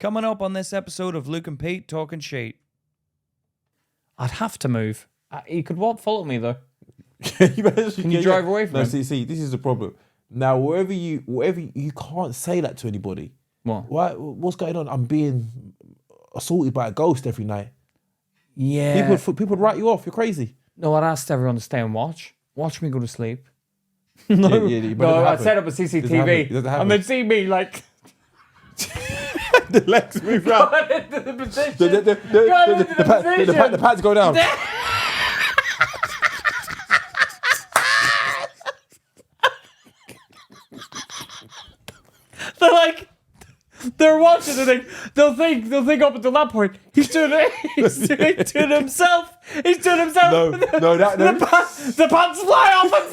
Coming up on this episode of Luke and Pete Talking Sheet. I'd have to move. You could follow me though. Can you drive away from him? See, this is the problem. Now, wherever you can't say that to anybody. What? What's going on? I'm being assaulted by a ghost every night. Yeah. People would write you off. You're crazy. No, I'd asked everyone to stay and watch. Watch me go to sleep. No, I'd set up a CCTV and they'd see me like... the legs move round. Going into the position. The pads go down. They're watching and they'll think up until that point he's doing it himself. He's doing himself. No. The pants fly off and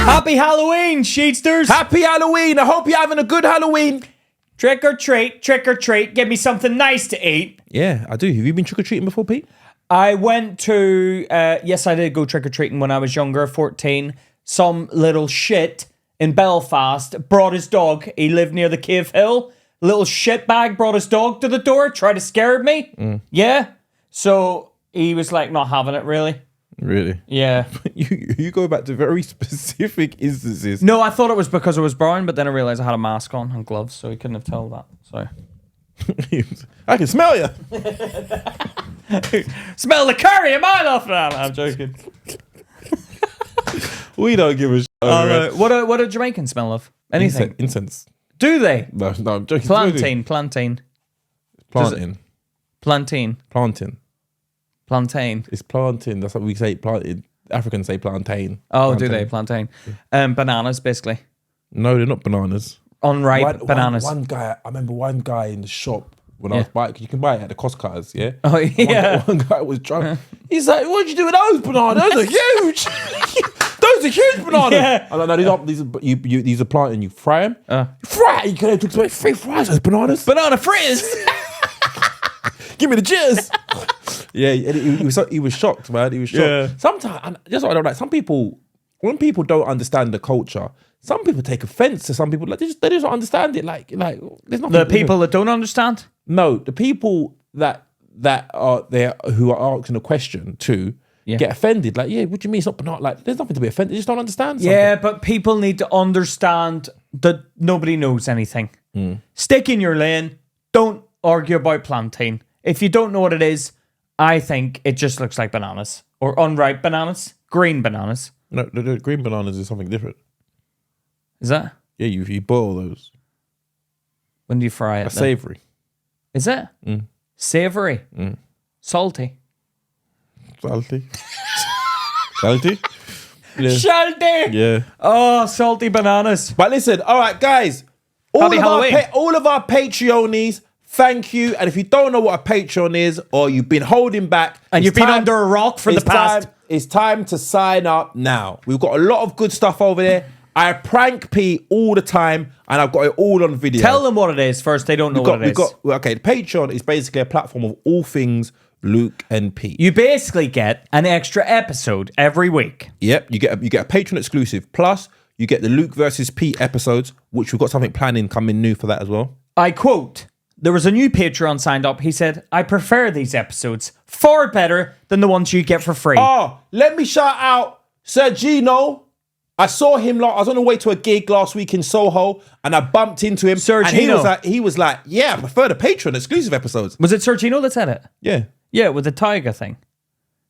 Happy Halloween, Sheetsters! Happy Halloween! I hope you're having a good Halloween. Trick or treat, give me something nice to eat. Yeah, I do. Have you been trick-or-treating before, Pete? I went to, yes, I did go trick-or-treating when I was younger, 14. Some little shit in Belfast brought his dog. He lived near the Cave Hill. Little shitbag brought his dog to the door, tried to scare me. Yeah. So he was like not having it really. Really? Yeah. You go back to very specific instances. No, I thought it was because I was brown, but then I realised I had a mask on and gloves, so he couldn't have told that. So I can smell you. Smell the curry in my loft. No, I'm joking. We don't give a shit. What do Jamaicans smell of? Anything? Incense. Do they? No, I'm joking. Plantain. Plantain. It's plantain. That's what we say. Plantain. Africans say plantain. Oh, plantain. Do they? Plantain. Bananas, basically. No, they're not bananas. Unripe bananas. One guy, I remember one guy in the shop when I was buying, you can buy it at the cost cutters, yeah? Oh, yeah. One guy was drunk. He's like, what'd you do with those bananas? Those are huge. Those are huge bananas. Yeah. I'm like, no, these are plantain. You fry them. Fry it. You could have took 3 fries those bananas. Banana fritters. Give me the jizz. Yeah, and he was shocked, man. He was shocked. Yeah. Sometimes, just what I don't like, some people, when people don't understand the culture, some people take offense to some people. Like they just don't understand it. Like there's nothing. The people that don't understand? No, the people that are there who are asking a question to get offended. Like, yeah, what do you mean it's not banana? Like, there's nothing to be offended. They just don't understand something. Yeah, but people need to understand that nobody knows anything. Stick in your lane. Don't argue about plantain. If you don't know what it is, I think it just looks like bananas. Or unripe bananas. Green bananas. No, green bananas is something different. Is that? Yeah, you boil those. When do you fry it? Savoury. Is it? Savoury? Salty? Salty? Yeah. Salty! Yeah. Oh, salty bananas. But listen, all right, guys. All of our Patreonies, thank you. And if you don't know what a Patreon is, or you've been holding back, and you've been under a rock for the past, it's time to sign up now. We've got a lot of good stuff over there. I prank Pete all the time, and I've got it all on video. Tell them what it is first. They don't know what it is. Okay, the Patreon is basically a platform of all things Luke and Pete. You basically get an extra episode every week. Yep, you get a Patreon exclusive. Plus, you get the Luke versus Pete episodes, which we've got something planning coming new for that as well. I quote, there was a new Patreon signed up. He said, I prefer these episodes far better than the ones you get for free. Oh, let me shout out Sir Gino. I saw him, I was on the way to a gig last week in Soho, and I bumped into him. Sir Gino. He was like, yeah, I prefer the Patreon exclusive episodes. Was it Sir Gino that said it? Yeah. Yeah, with the tiger thing.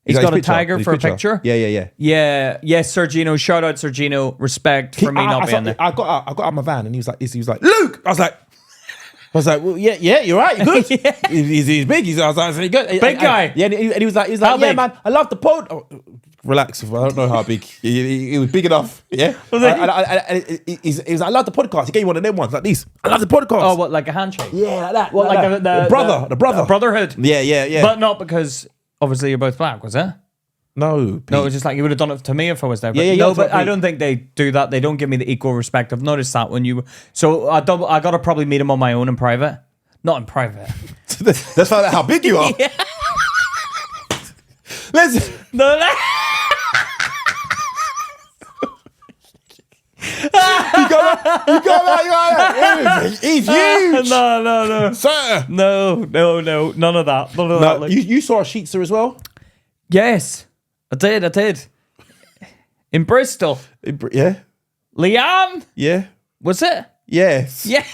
He's got a tiger for a picture? Yeah. Yes, Sir Gino. Shout out Sir Gino. Respect for me not being there. I got out of my van, and he was like, Luke! I was like, well, yeah, you're right, you're good. He's big. I was like, good. Big guy. Yeah, and he was like, yeah, man, I love the pod. Oh, relax, I don't know how big. He was big enough. Yeah. He was like, I love the podcast. He gave me one of them ones like these. I love the podcast. Oh, what, like a handshake? Yeah, like that. What, like the brother. The brotherhood. Yeah. But not because obviously you're both black, was it? No, Pete. No, it was just like you would have done it to me if I was there. But yeah. No, but I don't think they do that. They don't give me the equal respect. I've noticed that when you. So I got to probably meet him on my own in private. Not in private. Let's find out how big you are. Listen. No. You got that. He's huge. No. Sir. No. None of that. No, you saw a Sheetster as well? Yes, I did. In Bristol. Yeah. Liam? Yeah. Was it? Yes. Yeah.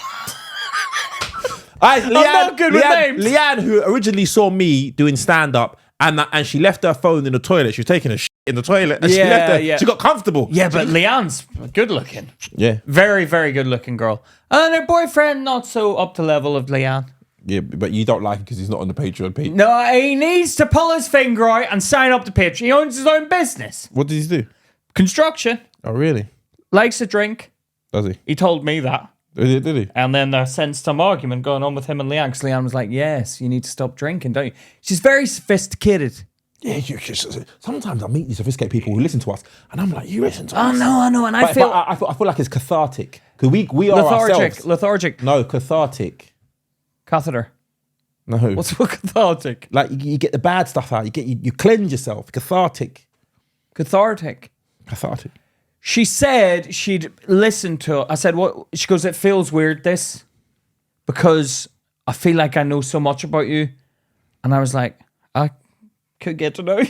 I'm not good with names. Leanne, who originally saw me doing stand-up, and she left her phone in the toilet. She was taking a shit in the toilet, and she left her. Yeah. She got comfortable. Yeah, but Leanne's good looking. Yeah. Very, very good looking girl. And her boyfriend, not so up to level of Leanne. Yeah, but you don't like it because he's not on the Patreon, Pete. No, he needs to pull his finger out and sign up to Patreon. He owns his own business. What does he do? Construction. Oh, really? Likes a drink. Does he? He told me that. Did he? And then there's since some argument going on with him and Leanne, because Leanne was like, yes, you need to stop drinking, don't you? She's very sophisticated. Yeah, sometimes I meet these sophisticated people who listen to us, and I'm like, you listen to us? I know, and I feel like it's cathartic because we are ourselves. Lethargic. No, cathartic. Catheter. No. What's cathartic? Like you get the bad stuff out. You cleanse yourself. Cathartic. Cathartic. She said she'd listened to it. I said, what? She goes, it feels weird, this, because I feel like I know so much about you. And I was like, I could get to know you.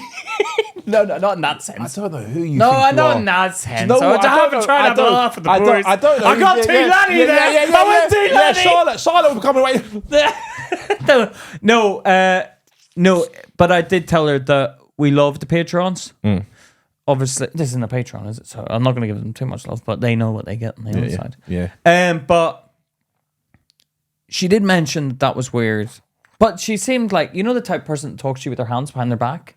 No, not in that sense. I don't know who you No, think I you know are. in that sense. You know what? I haven't tried to have a laugh at the boys. I don't know. I got too laddie there. I went too laddie. Charlotte will come away. No, but I did tell her that we love the patrons. Obviously, this isn't a Patreon, is it? So I'm not going to give them too much love, but they know what they get on the outside. Yeah. But she did mention that was weird. But she seemed like, you know, the type of person that talks to you with their hands behind their back?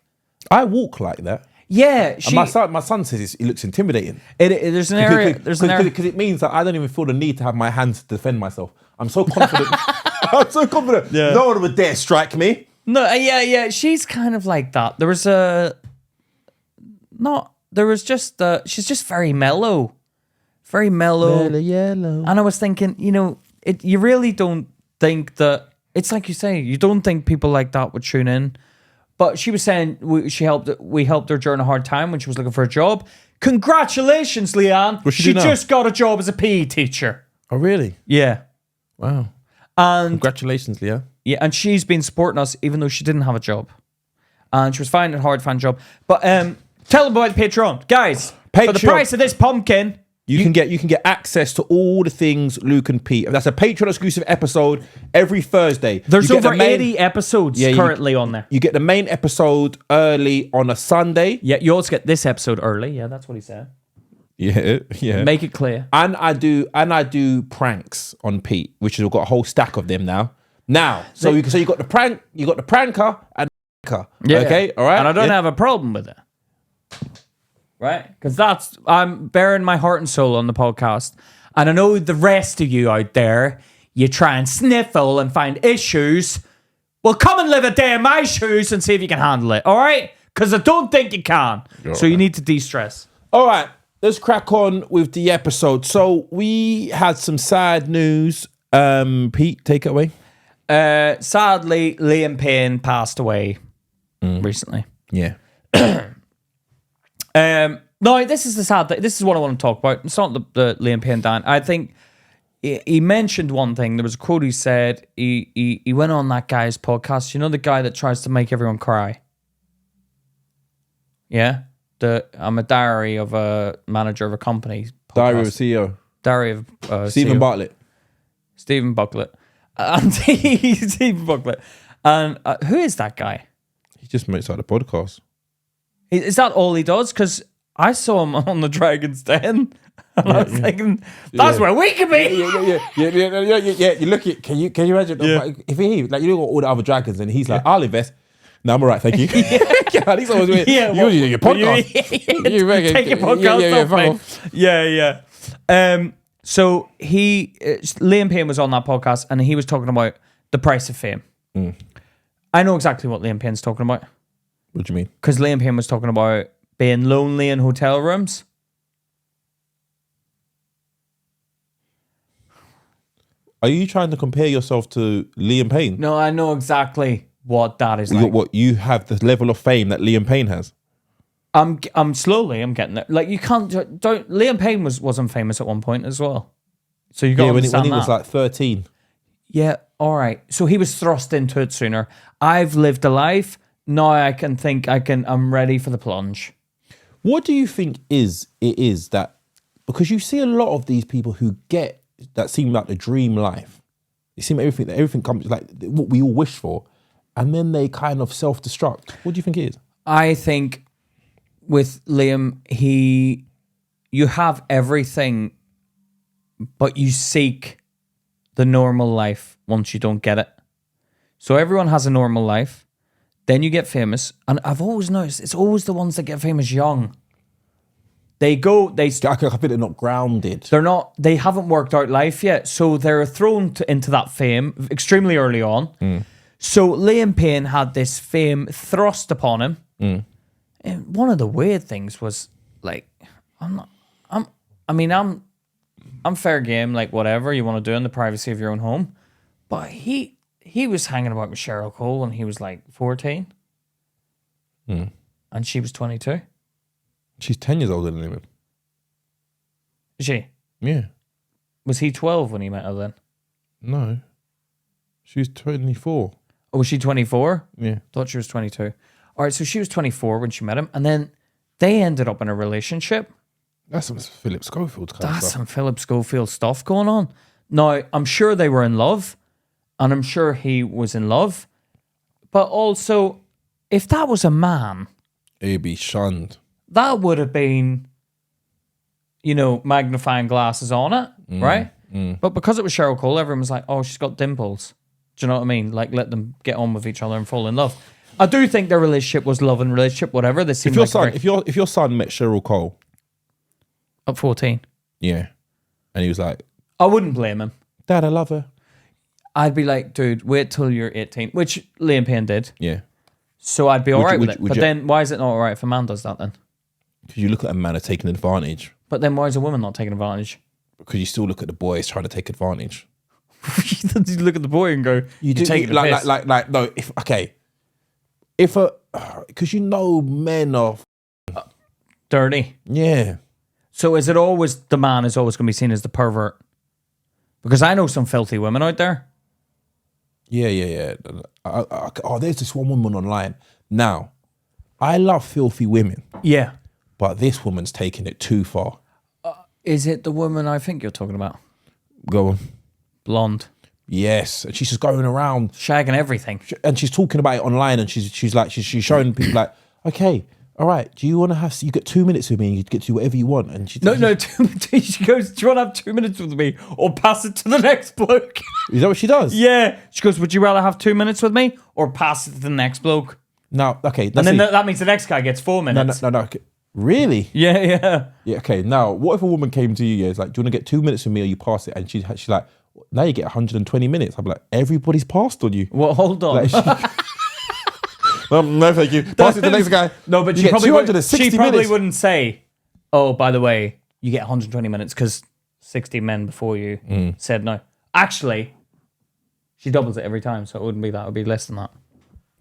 I walk like that. Yeah. And my son says it looks intimidating. There's an area. Because it means that I don't even feel the need to have my hands to defend myself. I'm so confident. I'm so confident. Yeah. No one would dare strike me. No, yeah. She's kind of like that. She's just very mellow. Very mellow. Yellow. And I was thinking, you know, you really don't think that, it's like you say, you don't think people like that would tune in. But she was saying we helped her during a hard time when she was looking for a job. Congratulations, Leanne. She just got a job as a PE teacher. Oh, really? Yeah. Wow. And congratulations, Leanne. Yeah, and she's been supporting us even though she didn't have a job. And she was finding it hard to find a job. But tell them about the Patreon. Guys, for the price of this pumpkin, you can get access to all the things Luke and Pete. That's a Patreon exclusive episode every Thursday. There's over 80 episodes currently on there. You get the main episode early on a Sunday. Yeah, you also get this episode early. Yeah, that's what he said. Yeah. Make it clear. And I do pranks on Pete, which has got a whole stack of them now. So you got the pranker and the yeah. Okay, all right. And I don't have a problem with it. Right? Because I'm bearing my heart and soul on the podcast. And I know the rest of you out there, you try and sniffle and find issues. Well, come and live a day in my shoes and see if you can handle it. All right? Because I don't think you can. So you need to de-stress. All right. Let's crack on with the episode. So we had some sad news. Pete, take it away. Sadly, Liam Payne passed away recently. Yeah. No, this is the sad thing. This is what I want to talk about. It's not the Liam Payne dying. I think he mentioned one thing. There was a quote he said. He went on that guy's podcast. You know, the guy that tries to make everyone cry? Yeah? I'm a diary of a manager of a company. Podcast. Diary of a CEO. Diary of Stephen CEO. Bartlett. Stephen Bucklet. And Stephen Bucklet. And who is that guy? He just makes like the podcast. Is that all he does? Because I saw him on the Dragon's Den, and I was thinking, that's where we could be. Yeah. You look at, can you imagine? Yeah. If he, like, you look at all the other dragons, and he's like, I'll invest. No, I'm all right, thank you. He's always doing your podcast. Take your podcast off, mate. Yeah. So Liam Payne was on that podcast, and he was talking about the price of fame. I know exactly what Liam Payne's talking about. What do you mean? Because Liam Payne was talking about being lonely in hotel rooms. Are you trying to compare yourself to Liam Payne? No, I know exactly what that is like. What you have the level of fame that Liam Payne has. I'm getting it. Like, you don't Liam Payne wasn't famous at one point as well. So you got to understand when he was like 13. Yeah, all right. So he was thrust into it sooner. I've lived a life. Now I can think I'm ready for the plunge. What do you think it is that, because you see a lot of these people who get that seem like the dream life. It seems everything comes like what we all wish for, and then they kind of self-destruct. What do you think it is? I think with Liam, you have everything, but you seek the normal life once you don't get it. So everyone has a normal life. Then you get famous. And I've always noticed it's always the ones that get famous young. I think they're not grounded. They haven't worked out life yet. So they're thrown into that fame extremely early on. So Liam Payne had this fame thrust upon him. And one of the weird things was, like, I'm fair game, like, whatever you want to do in the privacy of your own home. But he was hanging about with Cheryl Cole when he was like 14. And she was 22. She's 10 years older than him. Is she? Yeah. Was he 12 when he met her then? No. She was 24. Oh, was she 24? Yeah. Thought she was 22. All right, so she was 24 when she met him. And then they ended up in a relationship. That's some Philip Schofield kind of stuff. That's some Philip Schofield stuff going on. Now, I'm sure they were in love. And I'm sure he was in love. But also, if that was a man... He'd be shunned. That would have been, magnifying glasses on it, right? But because it was Cheryl Cole, everyone was like, oh, she's got dimples. Do you know what I mean? Like, let them get on with each other and fall in love. I do think their relationship was love and relationship, whatever. They seemed if your son met Cheryl Cole... At 14. Yeah. And he was like... I wouldn't blame him. Dad, I love her. I'd be like, dude, wait till you're 18, which Liam Payne did. Yeah. So I'd be all right with it. But then why is it not all right if a man does that then? Because you look at a man as taking advantage. But then why is a woman not taking advantage? Because you still look at the boy as trying to take advantage. You look at the boy and go, you do take like no, because men are dirty. Yeah. So is it always the man is always going to be seen as the pervert? Because I know some filthy women out there. Yeah. There's this one woman online. Now, I love filthy women. Yeah. But this woman's taking it too far. Is it the woman I think you're talking about? Go on. Blonde. Yes. And she's just going around. Shagging everything. And she's talking about it online and she's showing people like, okay, all right, do you want to you get 2 minutes with me and you get to do whatever you want? And she she goes, do you want to have 2 minutes with me or pass it to the next bloke? Is that what she does? Yeah. She goes, would you rather have 2 minutes with me or pass it to the next bloke? Now, okay. And then that means the next guy gets 4 minutes. No. Okay. Really? Yeah. Yeah, okay. Now, what if a woman came to you, it's like, do you want to get 2 minutes with me or you pass it? And she's like, now you get 120 minutes. I'm like, everybody's passed on you. Well, hold on. Like, no, thank you. Pass it to the next guy. No, but she probably wouldn't say, oh, by the way, you get 120 minutes because 60 men before you said no. Actually, she doubles it every time, so it wouldn't be that. It would be less than that.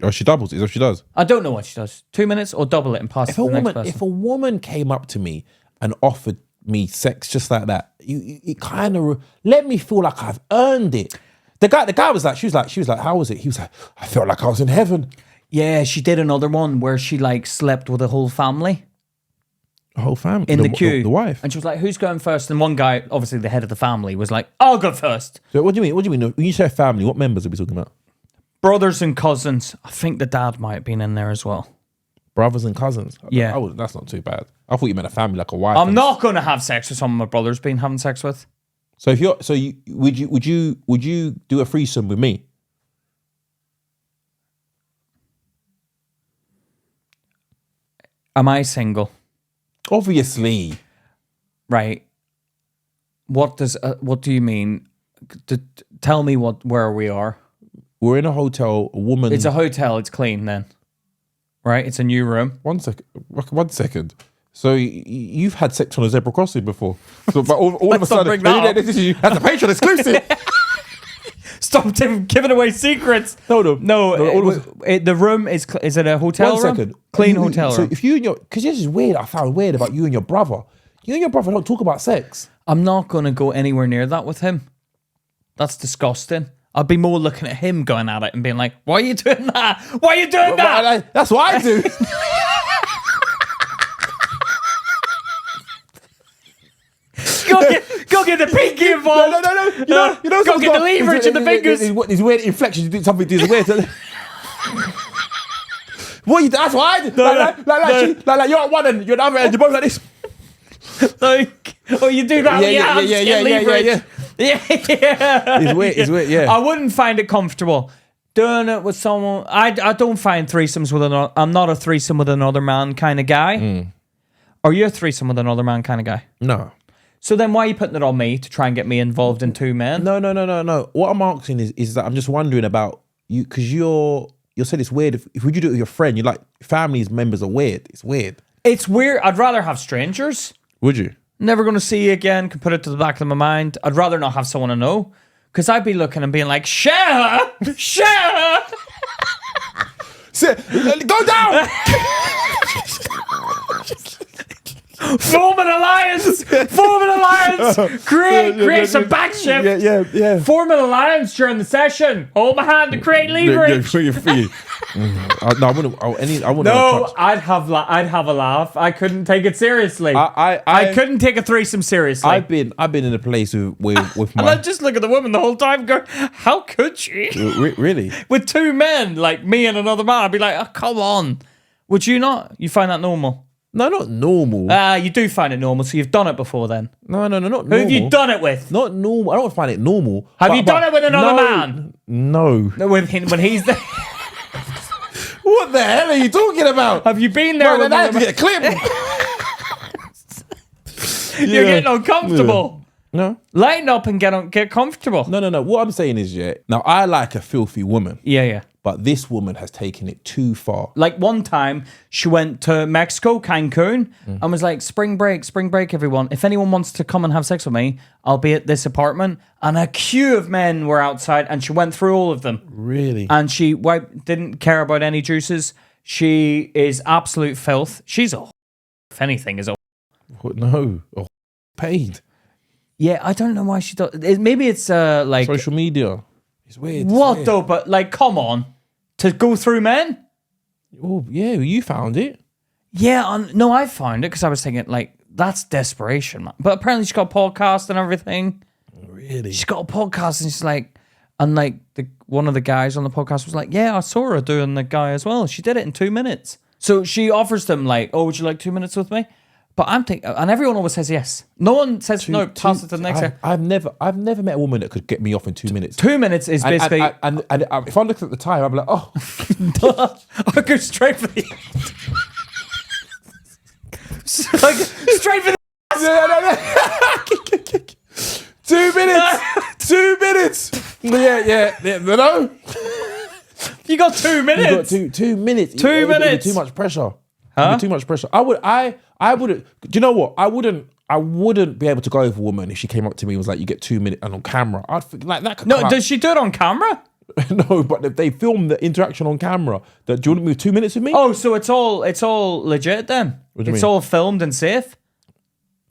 Oh, she doubles it. Is that what she does? I don't know what she does. 2 minutes or double it and pass it to the next person. If a woman came up to me and offered me sex just like that, it kind of let me feel like I've earned it. The guy was like, she was like, how was it? He was like, I felt like I was in heaven. Yeah, she did another one where she like slept with a whole family. A whole family? In the queue. The wife. And she was like, who's going first? And one guy, obviously the head of the family, was like, I'll go first. So what do you mean? When you say family, what members are we talking about? Brothers and cousins. I think the dad might have been in there as well. Brothers and cousins? Yeah. That's not too bad. I thought you meant a family like a wife. I'm not going to have sex with someone my brother's been having sex with. So would you do a threesome with me? Am I single? Obviously. Right. What do you mean? Tell me where we are. We're in a hotel. A woman. It's a hotel. It's clean then, right? It's a new room. 1 second. So you've had sex on a zebra crossing before. So, but all of a sudden, that's a Patreon exclusive. Stop him giving away secrets. No. The room is it a hotel One room? second. Clean hotel So room. if you and your, because this is weird. I found weird about you and your brother. You and your brother don't talk about sex. I'm not going to go anywhere near that with him. That's disgusting. I'd be more looking at him going at it and being like, why are you doing that? Why are you doing that? That's what I do. Go get the pinky involved. No. You know go get the leverage in the fingers. These weird inflections. You do something. These weird. What you? That's what I do. Like you're at one end, you're at the other end. You're both like this. You do that. Yeah. It's weird. Yeah. I wouldn't find it comfortable doing it with someone. I don't find threesomes with another. I'm not a threesome with another man kind of guy. Are you a threesome with another man kind of guy? No. So then why are you putting it on me to try and get me involved in two men? No. What I'm asking is that I'm just wondering about you, because you're saying it's weird. If would you do it with your friend? You're like, family's members are weird. It's weird. It's weird. I'd rather have strangers. Would you? Never going to see you again. Can put it to the back of my mind. I'd rather not have someone I know. Because I'd be looking and being like, share! Go down! Form an alliance! Create some back shift! Yeah. Form an alliance during the session. Hold my hand to create leverage. No, I wouldn't. No, I'd have a laugh. I couldn't take it seriously. I couldn't take a threesome seriously. I've been in a place with my. And I just look at the woman the whole time, going, "How could she?" Really? With two men, like me and another man, I'd be like, "Oh, come on." Would you not? You find that normal? No, not normal. You do find it normal, so you've done it before then. No, not normal. Who have you done it with? Not normal. I don't find it normal. Have you done it with another man? No. When he's there. What the hell are you talking about? Have you been there with another man? Get a clip. You're getting uncomfortable. No. Lighten up and get comfortable. No. What I'm saying is, now I like a filthy woman. Yeah. But this woman has taken it too far. Like one time, she went to Mexico, Cancun, and was like, spring break, everyone. If anyone wants to come and have sex with me, I'll be at this apartment. And a queue of men were outside, and she went through all of them. Really? And she didn't care about any juices. She is absolute filth. She's if anything, is a... No. Paid. Yeah, I don't know why she does... Maybe it's like... Social media. It's weird. What though? But like, come on. To go through men? Oh, yeah, you found it. Yeah, no, I found it because I was thinking, like, that's desperation, man. But apparently she's got a podcast and everything. Really? She's got a podcast and she's like, and like, one of the guys on the podcast was like, yeah, I saw her doing the guy as well. She did it in 2 minutes. So she offers them like, oh, would you like 2 minutes with me? But I'm thinking, and everyone always says yes. No one says no. Pass it to the next guy. I've never met a woman that could get me off in 2 minutes. 2 minutes is basically. And if I look at the time, I'm like, oh, I'll go straight for the. Like, straight for the. No. 2 minutes. 2 minutes. Yeah. No. You got 2 minutes. You got 2 minutes. 2 minutes. Too much pressure. Huh? Too much pressure. I wouldn't. Do you know what? I wouldn't be able to go with a woman if she came up to me and was like, "You get 2 minutes," and on camera, I'd think like that. No, does she do it on camera? No, but if they film the interaction on camera, do you want to move 2 minutes with me? Oh, so it's all legit then? What do you it's mean? all filmed and safe?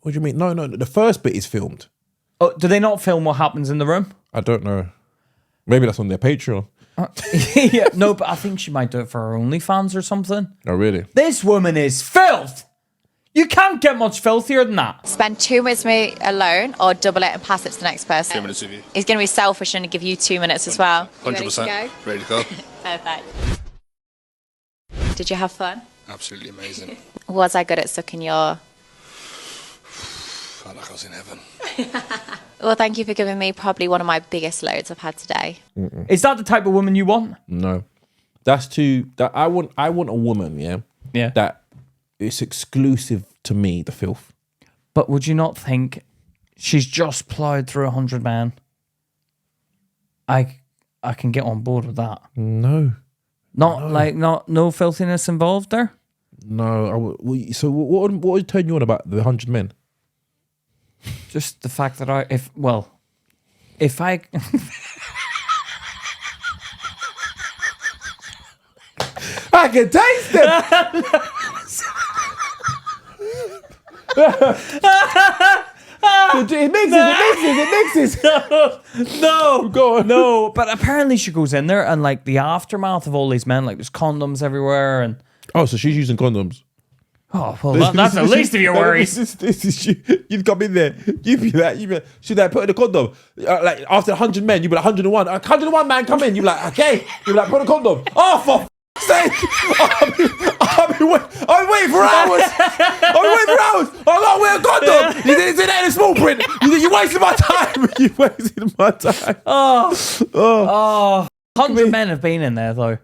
What do you mean? No. The first bit is filmed. Oh, do they not film what happens in the room? I don't know. Maybe that's on their Patreon. Yeah, no, but I think she might do it for her OnlyFans or something. Oh, really? This woman is filth. You can't get much filthier than that. Spend 2 minutes with me alone or double it and pass it to the next person. 2 minutes with you. He's going to be selfish and give you 2 minutes as well. 100%. Ready to go? Perfect. Did you have fun? Absolutely amazing. Was I good at sucking your... Felt like I was in heaven. Well, thank you for giving me probably one of my biggest loads I've had today. Is that the type of woman you want? No. That's too... I want a woman, Yeah. that it's exclusive to me, the filth. But would you not think she's just ploughed through 100 men? I can get on board with that. No. No filthiness involved there? No. So what would turn you on about the 100 men? Just the fact that if I I can taste them. It mixes. No, Go on. no. But apparently she goes in there and like the aftermath of all these men, like there's condoms everywhere and Oh, so she's using condoms. oh well, that's the least of your worries. This is you. You'd come in there. You'd be like, she'd like, put in a condom. Like after 100 men, you'd be like 101. 101 man come in. You'd be like, okay. You'd be like, put a condom. Oh, for sake. I've been waiting for hours. I've been waiting for hours. I can't wear a condom. It's in there in small print. You're wasting my time. You're wasting my time. Oh, 100 men have been in there though.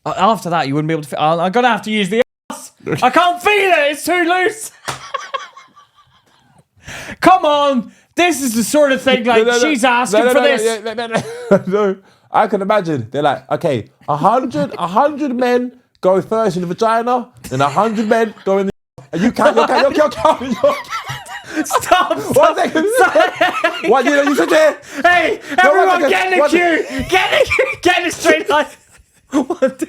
After that, you wouldn't be able to. I'm gonna have to use the ass. I can't feel it. It's too loose. Come on. This is the sort of thing like she's asking for this. No, I can imagine. They're like, okay, 100 men go first in the vagina, and 100 men go in the. And you can't. Stop. 1 second. What you said there? Hey, everyone, get in the queue. Get in the queue. Get in the straight line. 1, 2, 3.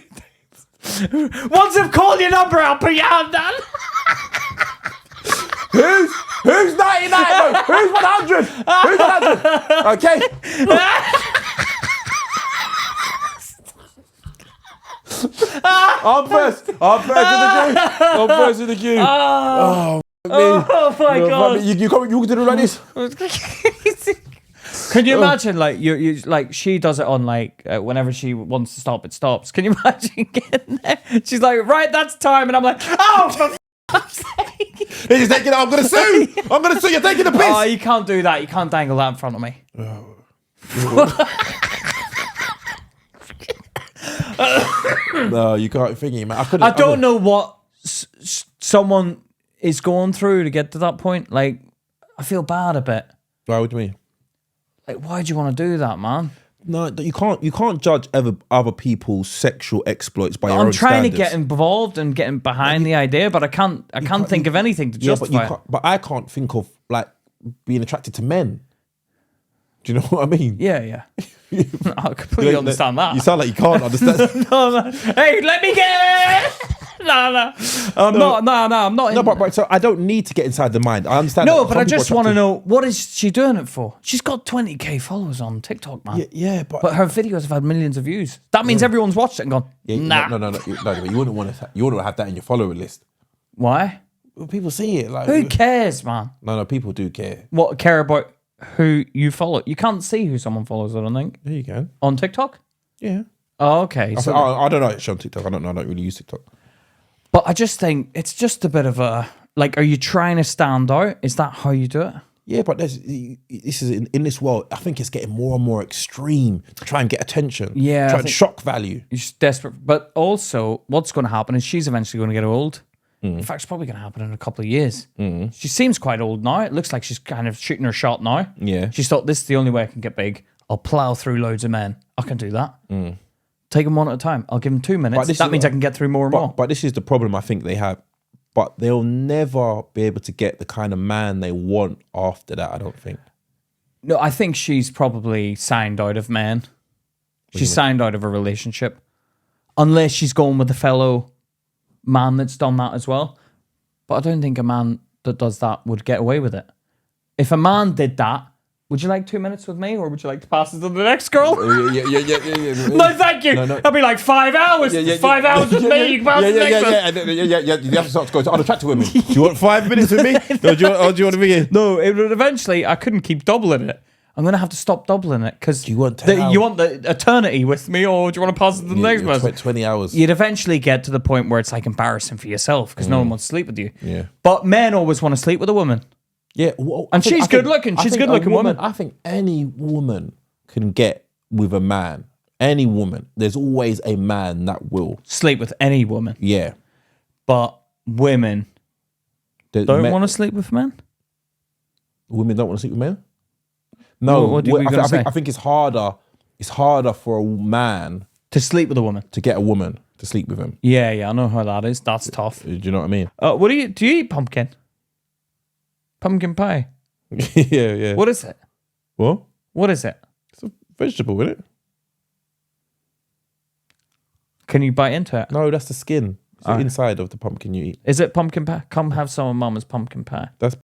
Once I've called your number, I'll put your hand down. Who's 99? No, who's 100? Who's 100? Okay. I'm first. I'm first in the queue. Oh my God. You can do it like this. Can you imagine, like you like she does it on like whenever she wants to stop, it stops. Can you imagine getting there? She's like, right, that's time, and I'm like, oh, for fuck's sake. They're just taking it. I'm gonna sue. You're taking the piss. Oh, you can't do that. You can't dangle that in front of me. No, you can't think it, man. I don't know what someone is going through to get to that point. Like, I feel bad a bit. Why? What do you mean? Like, why do you want to do that, man? No, you can't judge other people's sexual exploits by your own I'm trying standards. to get involved and getting behind the idea, but I can't think of anything to justify. But I can't think of like being attracted to men. Do you know what I mean? Yeah. I completely understand that. You sound like you can't understand. No. Hey, let me get it. No. I'm not. No, but so I don't need to get inside the mind. I understand. No, but I just want to know, what is she doing it for? She's got 20k followers on TikTok, man. Yeah, but her videos have had millions of views. That means everyone's watched it and gone, nah. No. But you wouldn't want to have that in your follower list. Why? Well, people see it. Like, who cares, man? No, people do care. What, care about who you follow? You can't see who someone follows, I don't think. Yeah, you can. On TikTok? Yeah. Oh, okay. I don't know it's on TikTok. I don't really use TikTok. But I just think it's just a bit of a, like, are you trying to stand out? Is that how you do it? Yeah, but this is in this world, I think it's getting more and more extreme to try and get attention. Yeah. Try and shock value. You're just desperate. But also, what's going to happen is she's eventually going to get old. In fact, it's probably going to happen in a couple of years. She seems quite old now. It looks like she's kind of shooting her shot now. Yeah. She's thought, this is the only way I can get big. I'll plow through loads of men. I can do that. Take them one at a time. I'll give them 2 minutes. That means I can get through more and more. But this is the problem I think they have. But they'll never be able to get the kind of man they want after that, I don't think. No, I think she's probably signed out of men. She's signed out of a relationship. Unless she's going with a fellow man that's done that as well. But I don't think a man that does that would get away with it. If a man did that, would you like 2 minutes with me, or would you like to pass it to the next girl? Yeah. No, thank you. No. I'll be like 5 hours. 5 hours with me. You can pass it to the next one. Yeah. You have to start to go to unattractive women. Do you want 5 minutes with me? Or do you want to be here? No, it would eventually, I couldn't keep doubling it. I'm going to have to stop doubling it because you want 10 hours? You want the eternity with me, or do you want to pass it to the next person? 20 hours. You'd eventually get to the point where it's like embarrassing for yourself because no one wants to sleep with you. Yeah. But men always want to sleep with a woman. Yeah. And she's good looking. She's a good looking woman. I think any woman can get with a man. Any woman. There's always a man that will sleep with any woman. Yeah. But women don't want to sleep with men? Women don't want to sleep with men? No, what were you going to say? I think it's harder. It's harder for a man to sleep with a woman, to get a woman to sleep with him. Yeah, I know how that is. That's tough. Do you know what I mean? What do you eat? Pumpkin pie? Yeah. What is it? What? What is it? It's a vegetable, isn't it? Can you bite into it? No, that's the skin. It's the inside of the pumpkin you eat. Is it pumpkin pie? Come have some of Mama's pumpkin pie. That's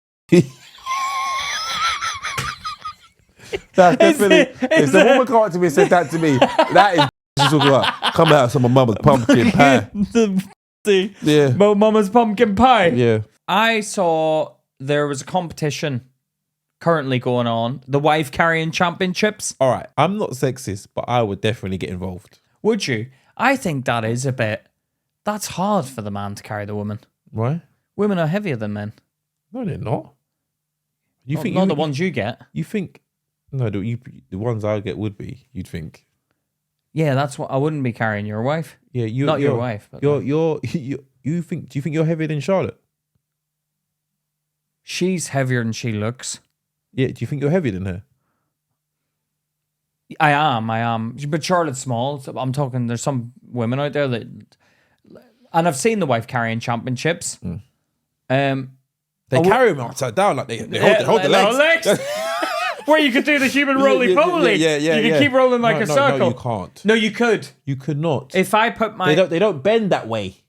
definitely. If the woman come up to me and said that to me, that is she's talking about. Come out some of Mama's pumpkin pie. Yeah. Mama's pumpkin pie. Yeah. I saw there was a competition currently going on. The wife carrying championships. All right. I'm not sexist, but I would definitely get involved. Would you? I think that is a bit. That's hard for the man to carry the woman. Why? Women are heavier than men. No, they're not. You think not the ones you get? You think? No, the ones I get would be. You'd think. Yeah, that's what I wouldn't be carrying your wife. Yeah, not your wife. But you think? Do you think you're heavier than Charlotte? She's heavier than she looks. Yeah. Do you think you're heavier than her? I am. But Charlotte's small. So I'm talking. There's some women out there that, and I've seen the wife carrying championships. They carry them upside down, like they hold the legs. Where you could do the human roly-poly. Yeah. You can keep rolling like a circle. No, you can't. No, you could. You could not. If I put my... They don't bend that way.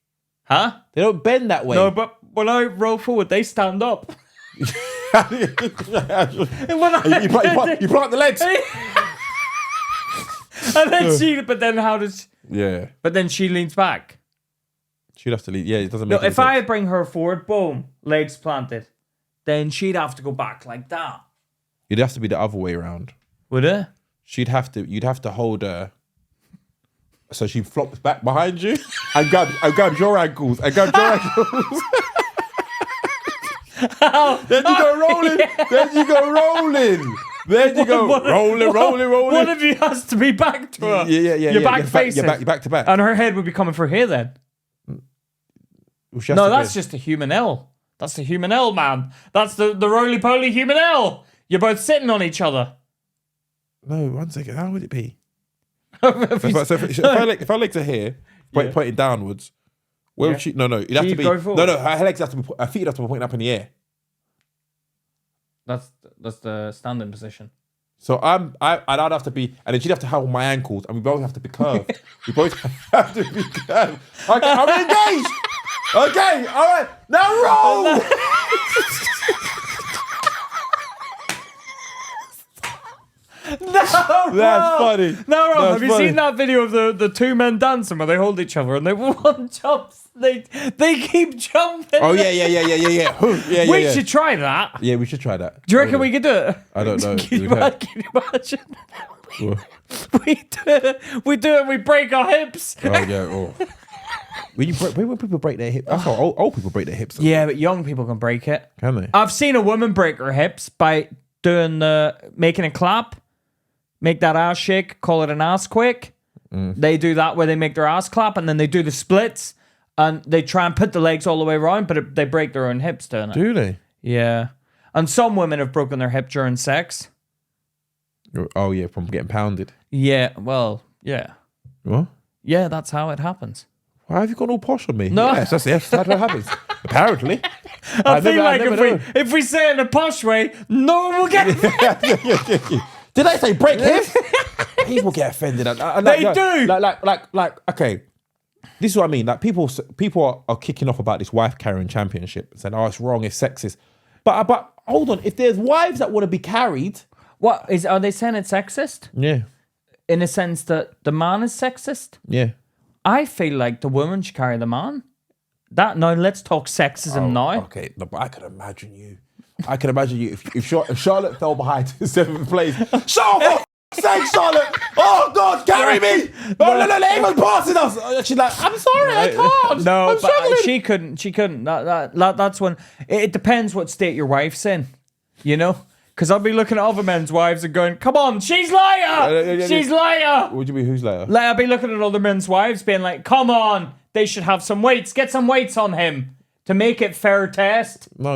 Huh? They don't bend that way. No, but when I roll forward, they stand up. You put the legs. And then but then how does... Yeah. But then she leans back. She'd have to lean. Yeah, it doesn't make No, any if sense. I bring her forward, boom, legs planted, then she'd have to go back like that. It'd have to be the other way around. Would it? You'd have to hold her so she flops back behind you and grabs your ankles and grabs your ankles. Then you go rolling. Yeah. Then you go rolling. Then you go rolling. One of you has to be back to her. Yeah. You're back facing. You're back to back. And her head would be coming for here then. Well, no, that's just a human L. That's the human L, man. That's the roly-poly human L. You're both sitting on each other. No, 1 second. How would it be? If her legs are here, pointing downwards, where would she? No. It'd have to be. No. Her legs have to be. Her feet have to be pointing up in the air. That's the standing position. So I'd have to be, and then she'd have to hold my ankles, and we both have to be curved. We both have to be curved. Okay, I'm engaged. Okay, all right, now roll. That's funny. No, Rob, have you seen that video of the two men dancing where they hold each other and they one jumps, they keep jumping? Oh yeah. We should try that. Yeah, we should try that. Do you reckon we could do it? I don't know. Can you imagine? We do it and we break our hips. Oh yeah. Oh. When people break their hips, that's how old people break their hips. Yeah, but young people can break it. Can they? I've seen a woman break her hips by doing making a clap, make that ass shake, call it an ass quick. They do that where they make their ass clap and then they do the splits and they try and put the legs all the way around, but they break their own hips doing it. Do they? Yeah. And some women have broken their hip during sex. Oh yeah, from getting pounded. Yeah, well, yeah. What? Yeah, that's how it happens. Why have you gone all posh on me? No. Yes, that's what happens. Apparently. I feel like if we say it in a posh way, no one will get it. Did I say break hips? People get offended. They do. Like, okay. This is what I mean. Like, people are kicking off about this wife carrying championship and saying, oh, it's wrong, it's sexist. But hold on. If there's wives that want to be carried. Are they saying it's sexist? Yeah. In a sense that the man is sexist? Yeah. I feel like the woman should carry the man. Now let's talk sexism now. Okay, no, but I can imagine you. If Charlotte fell behind in 7th place. Charlotte, sake, Charlotte! Oh God, carry me! No, everyone's passing us. She's like, I'm sorry, I can't. No, I'm but struggling. she couldn't. That's when it depends what state your wife's in. You know. Because I'll be looking at other men's wives and going, come on, she's liar! She's liar! What do you mean, who's liar? Like, I'll be looking at other men's wives being like, come on, they should have some weights. Get some weights on him to make it fair test. No.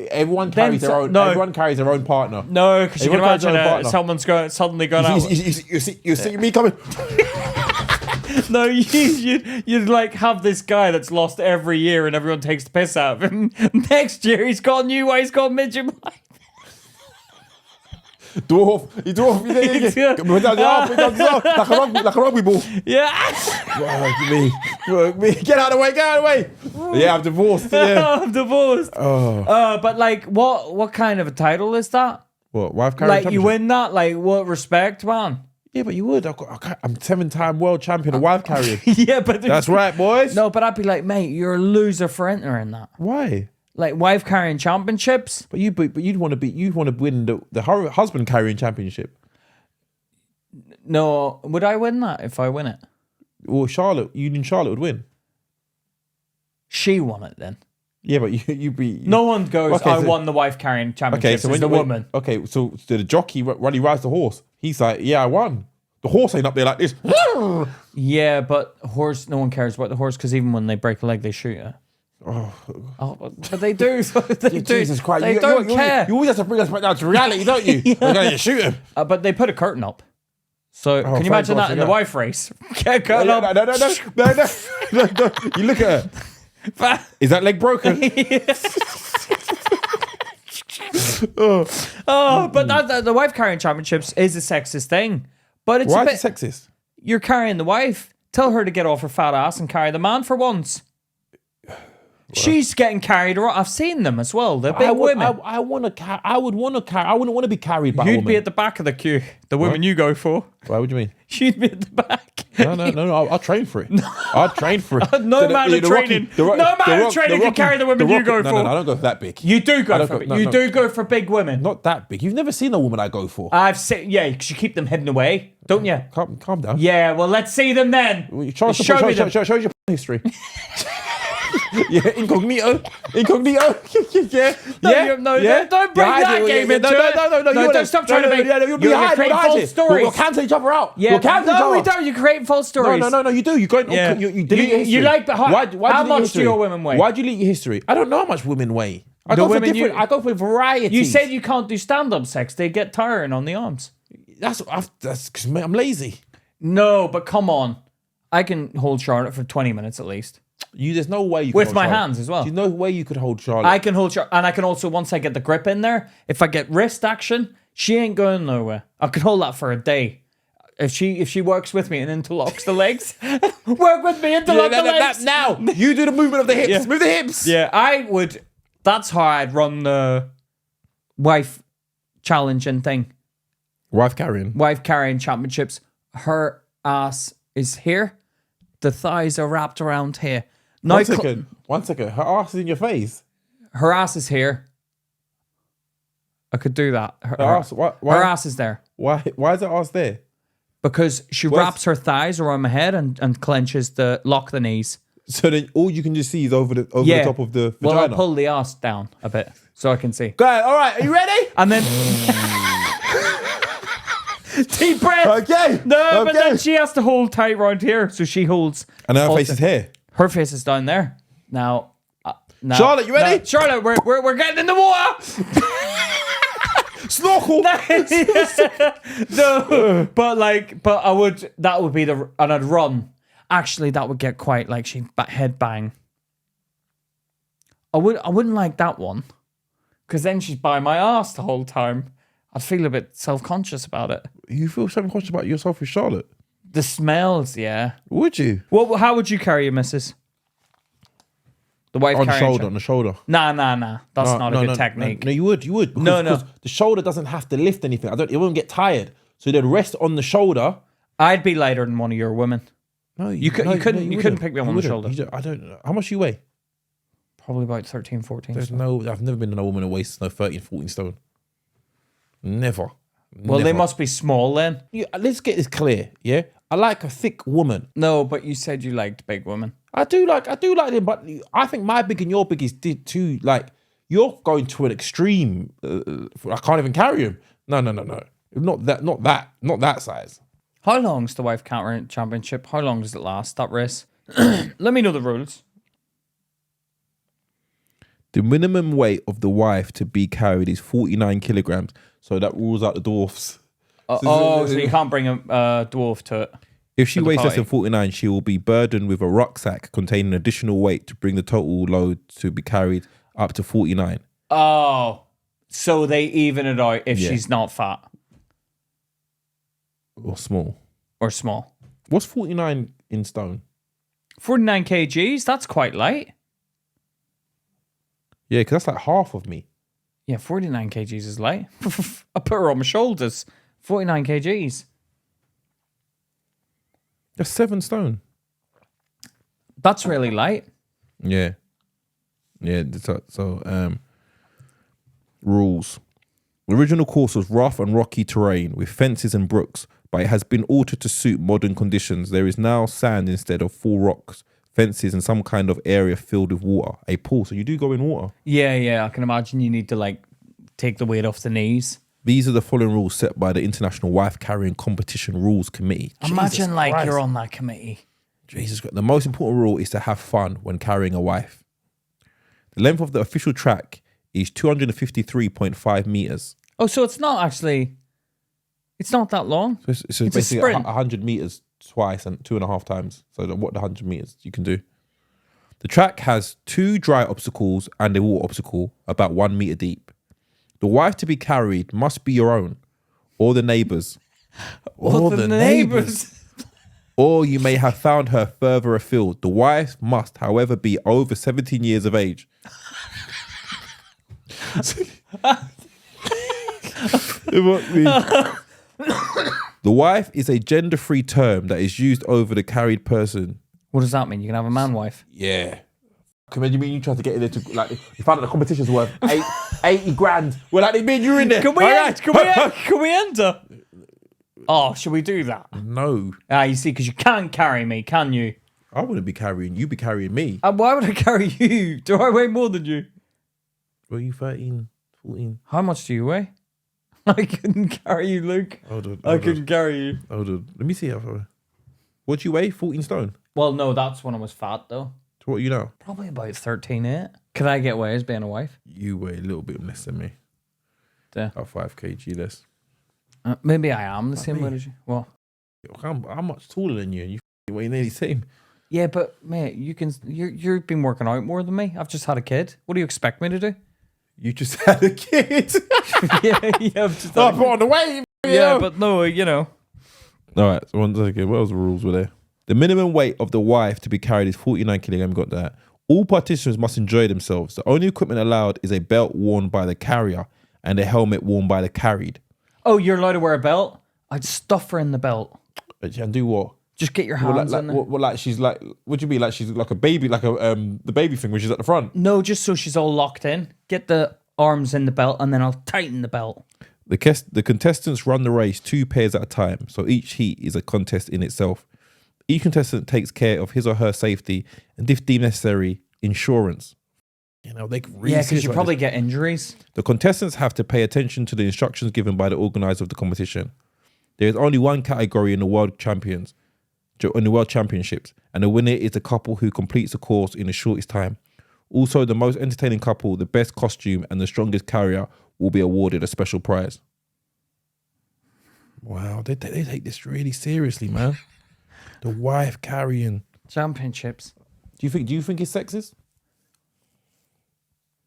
Everyone carries their own. No. Everyone carries their own partner. No, because you can imagine someone's suddenly going out. You see me coming? No, you'd like have this guy that's lost every year and everyone takes the piss out of him. Next year he's got a new wife, he's got a midget wife. Dwarf. He dwarf. Yeah. Put down the arm. Put down the arm. Like a rugby ball. Yeah. Work me. Get out of the way. Get out of the way. Yeah, I'm divorced. Yeah. I'm divorced. Oh. But like, what kind of a title is that? What? Wife carrying Like, championship? you win that? Like, what respect, man? Yeah, but you would. I'm 7-time world champion of wife carrying. Yeah, but That's right, boys. No, but I'd be like, mate, you're a loser for entering that. Why? Like, wife carrying championships. But you'd want to win the husband carrying championship. No, would I win that if I win it? Or Charlotte would win. She won it then. Yeah, but you'd be. No one goes, Okay, I so- won the wife carrying championship. so it's the woman. Okay, so the jockey when he rides the horse, he's like, yeah, I won. The horse ain't up there like this. Yeah, but horse, no one cares about the horse because even when they break a leg, they shoot it. Oh, but they do. They do. Jesus Christ! They you don't care. You always have to bring us back down to reality, don't you? Yeah. We're gonna shoot him. But they put a curtain up. So can you imagine that in the wife race? Get a curtain No. You look at her. Is that leg broken? But the wife carrying championships is a sexist thing. But it's Why a bit, is it sexist? You're carrying the wife. Tell her to get off her fat ass and carry the man for once. She's getting carried around. I've seen them as well. They're big women. I want to carry. I would want to carry. I wouldn't want to be carried by a You'd woman. be at the back of the queue. The women you go for. Why? What do you mean? She'd be at the back. No. I'll train for it. I'll train for it. No amount of training. No amount of training can carry the women you go for. No, I don't go for that big. You do go for. You do go for big women. Not that big. You've never seen a woman I go for. I've seen. Yeah, because you keep them hidden away, don't you? Calm down. Yeah. Well, let's see them then. Show me them. Show your history. Yeah, incognito. Yeah. Don't bring that game into it. No, don't stop trying to make. You're creating false stories. We'll cancel each other out. Yeah, we'll cancel each other. we don't. You create false stories. No, you do. You go. Yeah. You delete your history. You like the how much do your women weigh? Why do you delete your history? I don't know how much women weigh. I go for variety. You said you can't do stand-up sex. They get tiring on the arms. That's because I'm lazy. No, but come on. I can hold Charlotte for 20 minutes at least. There's no way you can With hold my Charlotte. hands as well. There's no way you could hold Charlotte. I can hold Charlotte, and I can also, once I get the grip in there, if I get wrist action, she ain't going nowhere. I could hold that for a day. If she works with me and interlocks the legs, work with me, interlock the legs. Now, you do the movement of the hips. Yeah. Move the hips. Yeah, I would. That's how I'd run the wife challenging thing. Wife carrying Championships. Her ass is here. The thighs are wrapped around here. Now One second. Her ass is in your face. her ass is here. I could do that. Her ass. Why? Her ass is there. Why is her ass there? Because she wraps her thighs around my head and clenches lock the knees. So then all you can just see is over the top of the vagina. Well, I'll pull the ass down a bit so I can see. Go ahead. All right. Are you ready? And then deep breath. Okay. No, but then she has to hold tight round here, so she holds. And her face is here. Her face is down there. Now, Charlotte, you ready? Charlotte, we're getting in the water. Snorkel. No, but I would. That would be and I'd run. Actually, that would get quite like head bang. I wouldn't like that one, because then she's by my ass the whole time. I'd feel a bit self-conscious about it. You feel self-conscious about yourself with Charlotte? The smells, yeah. Would you? How would you carry your missus? The wife On carrying the shoulder. Nah. That's not a good technique. No, you would. Because, No. because the shoulder doesn't have to lift anything. It won't get tired. So they'd rest on the shoulder. I'd be lighter than one of your women. No, You couldn't pick me up on the shoulder. I don't know. How much you weigh? Probably about 13, 14. I've never been in a woman who weighs 13, 14 stone. Never. Well, they must be small then. Let's get this clear, yeah? I like a thick woman. No, but you said you liked big women. I do like them, but I think my big and your big is too, like, you're going to an extreme. I can't even carry him. No. Not that size. How long's the wife carrying championship? How long does it last, that race? Let me know the rules. The minimum weight of the wife to be carried is 49 kilograms. So that rules out the dwarfs. So you can't bring a dwarf to it. If she the weighs less party. than 49, she will be burdened with a rucksack containing additional weight to bring the total load to be carried up to 49. Oh, so they even it out if Yeah. she's not fat. Or small. or small? What's 49 in stone? 49 kgs. That's quite light. Yeah, because that's like half of me. Yeah, 49 kgs is light. I put her on my shoulders. 49 kgs. That's 7 stone. That's really light. Yeah. Yeah. So, rules. The original course was rough and rocky terrain with fences and brooks, but it has been altered to suit modern conditions. There is now sand instead of full rocks, fences, and some kind of area filled with water. A pool. So you do go in water. Yeah. I can imagine you need to like take the weight off the knees. These are the following rules set by the International Wife Carrying Competition Rules Committee. Imagine Jesus like Christ. you're on that committee. Jesus Christ. The most important rule is to have fun when carrying a wife. The length of the official track is 253.5 meters. Oh, so it's not actually. It's not that long. So it's a basically sprint. 100 meters twice and 2.5 times. So the 100 meters you can do. The track has 2 dry obstacles and a water obstacle about 1 meter deep. The wife to be carried must be your own or the neighbours. Or the neighbours. Or you may have found her further afield. The wife must, however, be over 17 years of age. The wife is a gender-free term that is used over the carried person. What does that mean? You can have a man wife? Yeah. Can you mean you tried to get in there to, like, you found out the competition's worth 80 grand. Well, like, they mean you're in there. Can we enter? Oh, should we do that? No. You see, because you can't carry me, can you? I wouldn't be carrying you. Be carrying me. Why would I carry you? Do I weigh more than you? Were you 13, 14? How much do you weigh? I couldn't carry you, Luke. Hold on. I couldn't carry you. Hold on. Let me see how far. What do you weigh? 14 stone. Well, no, that's when I was fat, though. So what are you now? Probably about 13.8. Could I get away as being a wife? You weigh a little bit less than me. Yeah. About 5 kg less. Maybe I am the same me. weight as you. Well, I'm much taller than you, and you weigh nearly the same. yeah, but mate, you've been working out more than me. I've just had a kid. What do you expect me to do? You just had a kid. yeah. I've just Oh, had a put on the weight. yeah, but no, you know. All right, so one second. What else the rules were there? The minimum weight of the wife to be carried is 49 kilograms. Got that. All participants must enjoy themselves. The only equipment allowed is a belt worn by the carrier and a helmet worn by the carried. Oh, you're allowed to wear a belt? I'd stuff her in the belt. And do what? Just get your hands in there. Like she's like, what do you mean? Like she's like a baby, like a the baby thing when she's at the front. No, just so she's all locked in. Get the arms in the belt and then I'll tighten the belt. The contestants run the race 2 pairs at a time, so each heat is a contest in itself. Each contestant takes care of his or her safety and, if deemed necessary, insurance. You know, they really yeah, because you probably get injuries. The contestants have to pay attention to the instructions given by the organizer of the competition. There is only one category in the world championships, and the winner is the couple who completes the course in the shortest time. Also, the most entertaining couple, the best costume, and the strongest carrier will be awarded a special prize. Wow, they take this really seriously, man. The wife carrying Championships. Do you think it's sexist?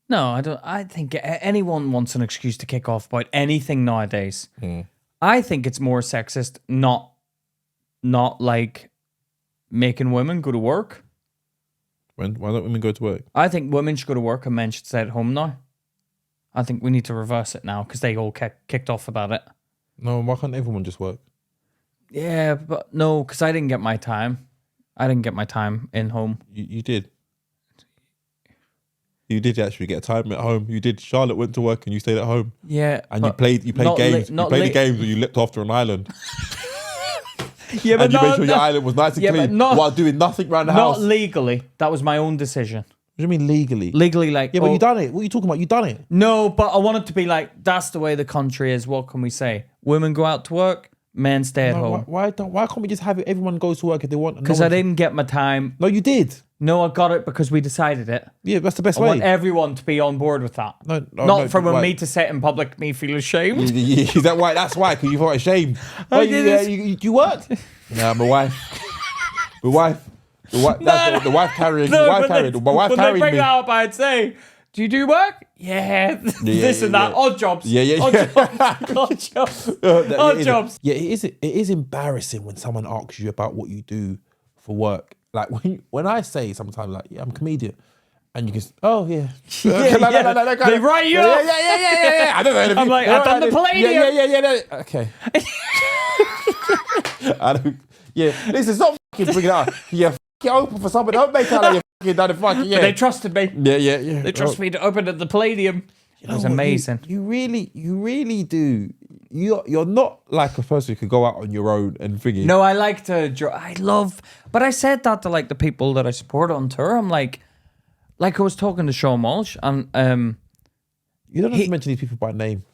No, I don't. I think anyone wants an excuse to kick off about anything nowadays. I think it's more sexist, not like making women go to work. Why don't women go to work? I think women should go to work and men should stay at home now. I think we need to reverse it now because they all kicked off about it. No, why can't everyone just work? Yeah, but no, because I didn't get my time. I didn't get my time in home. You did. You did actually get time at home. You did. Charlotte went to work and you stayed at home. Yeah, And you played games. You played the games where you leapt after an island. Yeah, but and you made sure your island was nice and clean while doing nothing around the house. Not legally. That was my own decision. What do you mean legally? Legally, like... Yeah, but you done it. What are you talking about? You done it. No, but I want it to be like, that's the way the country is. What can we say? Women go out to work, men stay at home. Why can't we just have it? Everyone goes to work if they want. Because I didn't get my time. No, you did. No, I got it because we decided it. Yeah, that's the best I way. want everyone to be on board with that. Not for me to say it in public, me feel ashamed. Is that why? That's why, because you felt ashamed. You worked. Nah, my wife. The wife carrying. My wife carried When they bring me. that up, I'd say, Do you do work? Yeah. This and that. Odd jobs. Yeah. Odd jobs. Odd jobs. Yeah, it is embarrassing when someone asks you about what you do for work. Like when I say sometimes like, yeah, I'm a comedian. And you can, oh yeah. They write you up. Yeah. I don't know anything. I'm like, I've done the Palladium. Yeah. Okay. I don't. Yeah. Listen, stop fucking bringing it up. Yeah, fucking open for something. Don't make it like you fucking done it. Fucking yeah. But they trusted me. Yeah. They trusted me to open at the Palladium. It was amazing. You really do. You're not like a person who could go out on your own and figure. No, I like to. But I said that to like the people that I support on tour. I'm like I was talking to Sean Walsh, and you don't have to mention these people by name.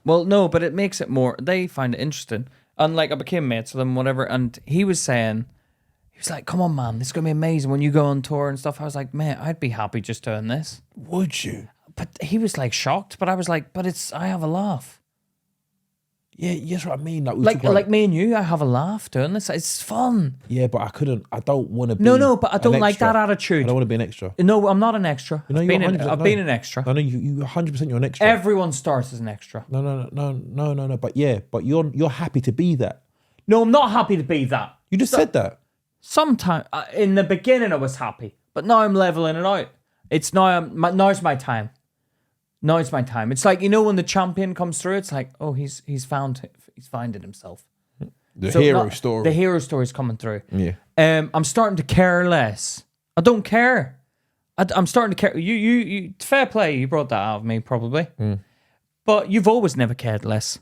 Well, no, but it makes it more. They find it interesting, and like I became mates with him, whatever. And he was like, "Come on, man, this is gonna be amazing when you go on tour and stuff." I was like, "Man, I'd be happy just doing this." Would you? But he was like shocked. But I was like, "But I have a laugh." Yeah, that's what I mean. Like me and you, I have a laugh doing this. It's fun. Yeah, but I don't want to be. No, but I don't like that attitude. I don't want to be an extra. No, I'm not an extra. You know, I've been an extra. No, you 100% you're an extra. Everyone starts as an extra. No. But you're happy to be that. No, I'm not happy to be that. You just said that. Sometimes in the beginning I was happy, but now I'm leveling it out. It's now's my time. Now it's my time. It's like, you know, when the champion comes through, it's like, oh, he's finding himself. The hero story. The hero story is coming through. Yeah. I'm starting to care less. I don't care. I'm starting to care. You fair play. You brought that out of me probably, but you've always never cared less.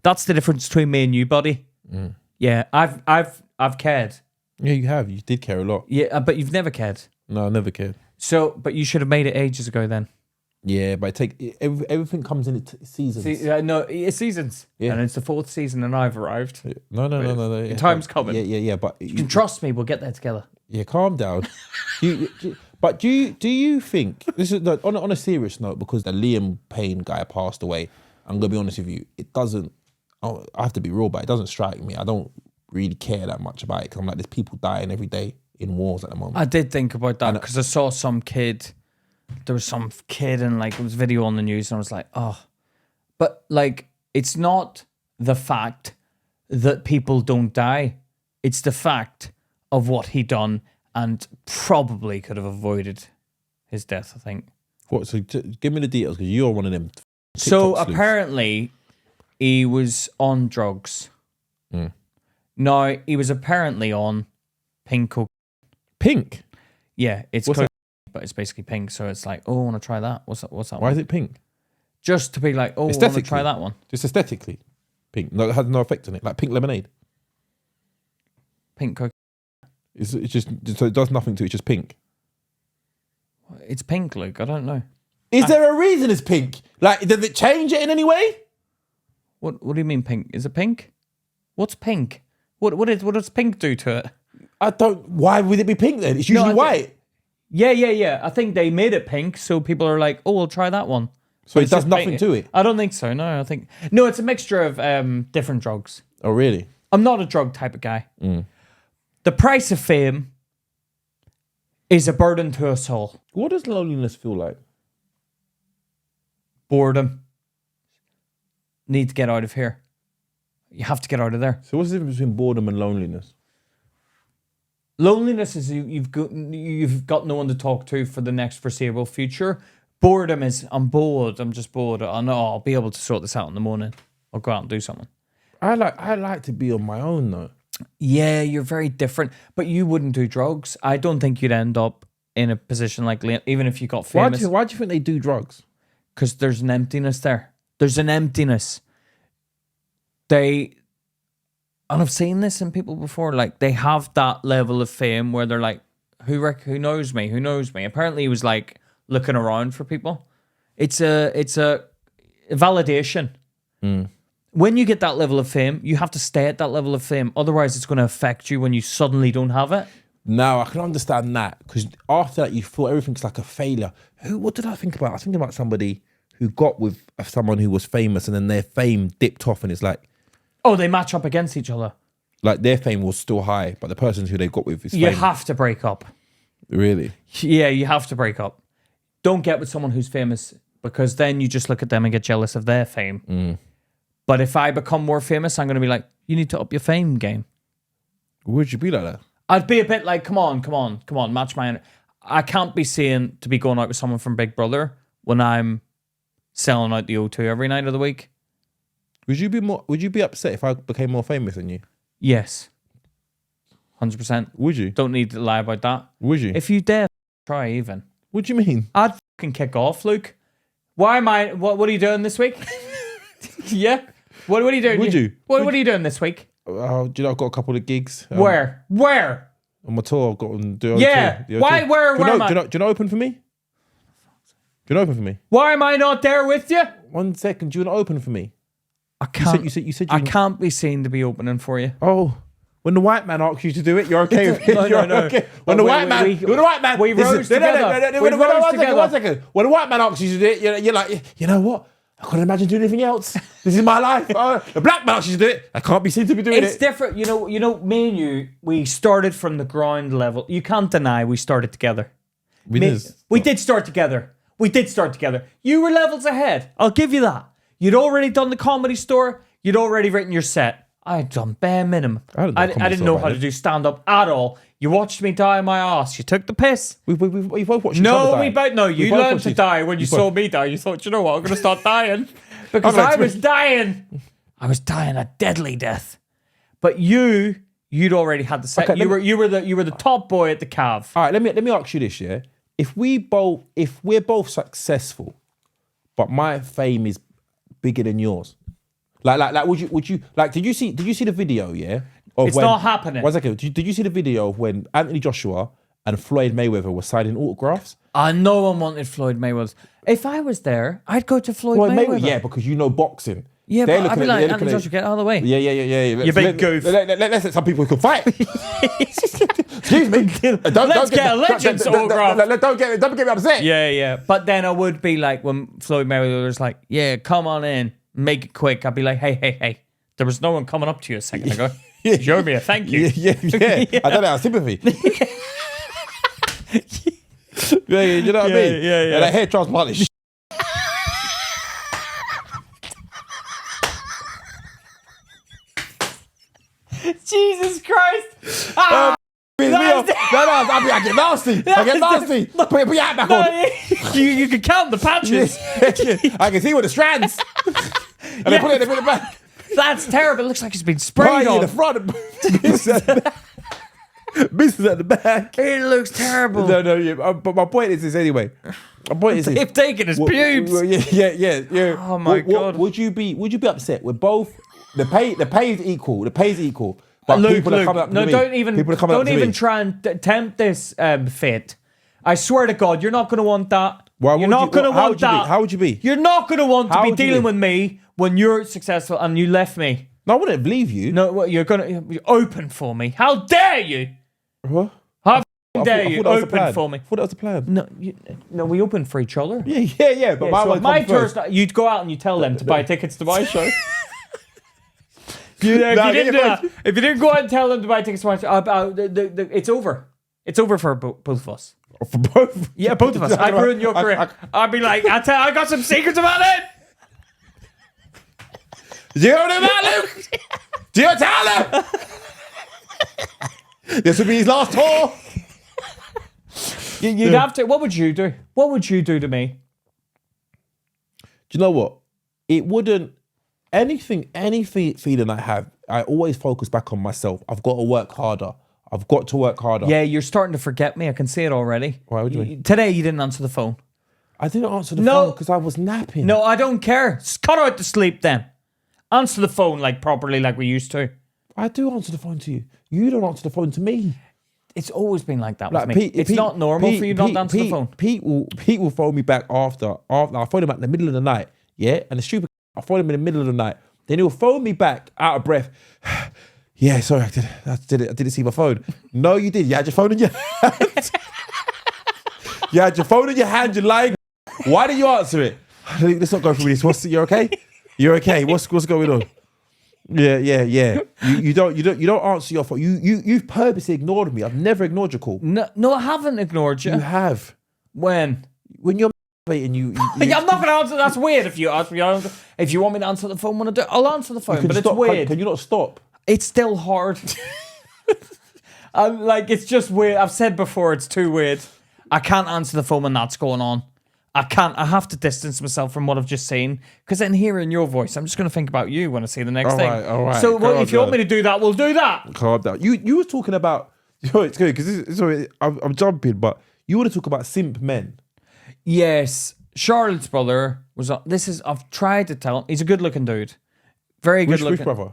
That's the difference between me and you, buddy. Yeah, I've cared. Yeah, you have. You did care a lot. Yeah, but you've never cared. No, I never cared. So, but you should have made it ages ago then. Yeah, but everything comes in seasons. No, it's seasons. Yeah. And it's the 4th season and I've arrived. No. Your time's coming. Yeah, but... You can trust me, we'll get there together. Yeah, calm down. But do you think... This is on a serious note, because the Liam Payne guy passed away, I'm going to be honest with you, it doesn't... I have to be real, but it doesn't strike me. I don't really care that much about it, because I'm like, there's people dying every day in wars at the moment. I did think about that, because I saw some kid... There was some kid and like it was video on the news and I was like, oh. But like, it's not the fact that people don't die. It's the fact of what he done and probably could have avoided his death, I think. What? So give me the details, because you're one of them. So apparently he was on drugs. Now, he was apparently on pink cocaine. Pink? Yeah, it's What's that? But it's basically pink, so it's like, oh, I want to try that. What's that? Why one? is it pink? Just to be like, oh, I want to try that one. Just aesthetically, pink. No, it has no effect on it. Like pink lemonade. Pink cocaine. It's just, so it does nothing to it. It's just pink. It's pink, Luke. I don't know. Is there a reason it's pink? Like, does it change it in any way? What do you mean pink? Is it pink? What's pink? What does pink do to it? I don't. Why would it be pink then? It's usually white. Yeah. I think they made it pink, so people are like, oh, we'll try that one. So it does nothing to it? I don't think so, no. No, it's a mixture of different drugs. Oh, really? I'm not a drug type of guy. The price of fame is a burden to us all. What does loneliness feel like? Boredom. Need to get out of here. You have to get out of there. So what's the difference between boredom and loneliness? Loneliness is you've got no one to talk to for the next foreseeable future. Boredom is, I'm bored. I'm just bored. I know I'll be able to sort this out in the morning. I'll go out and do something. I like to be on my own though. Yeah, you're very different, but you wouldn't do drugs. I don't think you'd end up in a position like Liam, even if you got famous. Why do you think they do drugs? Because there's an emptiness there. There's an emptiness. And I've seen this in people before, like they have that level of fame where they're like, who knows me? Who knows me? Apparently he was like looking around for people. It's a validation. When you get that level of fame, you have to stay at that level of fame. Otherwise it's going to affect you when you suddenly don't have it. No, I can understand that, because after that you feel everything's like a failure. What did I think about? I was thinking about somebody who got with someone who was famous and then their fame dipped off, and it's like, oh, they match up against each other. Like their fame was still high, but the person who they got with is You famous. have to break up. Really? Yeah, you have to break up. don't get with someone who's famous because then you just look at them and get jealous of their fame. But if I become more famous, I'm going to be like, you need to up your fame game. Would you be like that? I'd be a bit like, come on, match my... I can't be saying to be going out with someone from Big Brother when I'm selling out the O2 every night of the week. Would you be upset if I became more famous than you? Yes. 100%. Would you? Don't need to lie about that. Would you? If you dare try even. What do you mean? I'd fucking kick off, Luke. Why am I... What are you doing this week? Yeah? What are you doing? Would you? What are you doing this week? Do you know I've got a couple of gigs? Where? On my tour, I've got on the O2. Yeah. The O2. Why? Where am I? Do you know open for me? Do you know open for me? Why am I not there with you? 1 second. Do you want to open for me? I can't. You said I can't be seen to be opening for you. Oh, when the white man asks you to do it, you're okay with it. You're No. okay. When the white man, we rose together. We rose together. 1 second. When the white man asks you to do it, you're like, you know what? I couldn't imagine doing anything else. This is my life. The black man asks you to do it. I can't be seen to be doing it. It's different. You know, me and you, we started from the ground level. You can't deny we started together. We did start together. You were levels ahead. I'll give you that. You'd already done the Comedy Store. You'd already written your set. I had done bare minimum. I didn't know how to do stand-up at all. You watched me die on my ass. You took the piss. We both watched each No, other we die. both. No, you learned to die when you saw me die. You thought, you know what, I'm going to start dying. Because I was dying. I was dying a deadly death. But you'd already had the set. Okay, you were the top boy at the Cav. All right, let me ask you this, yeah? If we're both successful, but my fame is bigger than yours, like would you like? Did you see the video? Yeah, It's not happening. 1 second. Did you see the video of when Anthony Joshua and Floyd Mayweather were signing autographs? No one wanted Floyd Mayweather. If I was there, I'd go to Floyd Mayweather. Yeah, because you know boxing. Yeah, but I'd be like, Anthony Joshua, get out of the way. Yeah. You big goof. Let's let some people who can fight. Excuse me. Let's get a Legends autograph. Don't get me upset. Yeah. But then I would be like, when Floyd Mayweather was like, yeah, come on in, make it quick. I'd be like, hey. There was no one coming up to you a second ago. Show me a thank you. Yeah. I don't have sympathy. Yeah, you know what I mean? Yeah. That hair transplant is Jesus Christ. I get nasty. Put your hat back on. You can count the patches. I can see with the strands. And they put it back. That's terrible. It looks like it's been sprayed Right on. in the front. Business at the back. It looks terrible. No, yeah. But my point is this anyway. My point is this. They've taken his pubes. Yeah. Oh my God. Would you be upset? We're both the pay is equal. But people are coming up to me. Don't even try and tempt this fate. I swear to God, you're not going to want that. You're not going to want that. How would you be? You're not going to want to be dealing with me when you're successful and you left me. No, I wouldn't leave you. No, you're open for me. How dare you? What? How dare you open for me? I thought that was the plan. No, we open for each other. Yeah. But So my tour's you'd go out and you tell them to buy tickets to my show. If you didn't go out and tell them to buy tickets to my show, it's over. It's over for both of us. For both? Yeah, both of us. I'd ruin your career. I'd be like, I got some secrets about it. Do you know that, Luke? Do you tell him? This would be his last tour. You'd have to. What would you do? What would you do to me? Do you know what? It wouldn't. Any feeling I have, I always focus back on myself. I've got to work harder. Yeah, you're starting to forget me. I can see it already. Why would you mean? Today you didn't answer the phone. I didn't answer the phone because I was napping. No, I don't care. Cut out the sleep then. Answer the phone like properly, like we used to. I do answer the phone to you. You don't answer the phone to me. It's always been like that with me. It's not normal for you not to answer the phone. Pete will phone me back after. I phone him at the middle of the night. Yeah, and the stupid. I phone him in the middle of the night. Then he'll phone me back out of breath. Yeah, sorry, I didn't see my phone. No, you did. You had your phone in your hand. You had your phone in your hand. You're lying. Why did you answer it? Let's not go through this. You're okay? You're okay. What's going on? Yeah. You don't answer your phone. You've purposely ignored me. I've never ignored your call. No, I haven't ignored you. You have. When? when you're masturbating, you Yeah, I'm not going to answer. That's weird. If you ask me, if you want me to answer the phone, I'll answer the phone. But it's weird. Can you not stop? It's still hard. I'm like, it's just weird. I've said before, it's too weird. I can't answer the phone when that's going on. I can't. I have to distance myself from what I've just seen, because then hearing your voice, I'm just going to think about you when I see the next thing. All right. So if you want me to do that, we'll do that. Calm down. You were talking about. It's good because I'm jumping, but you want to talk about Simp Men. Yes, Charlotte's brother was. I've tried to tell him. He's a good-looking dude. Very good-looking. Which brother?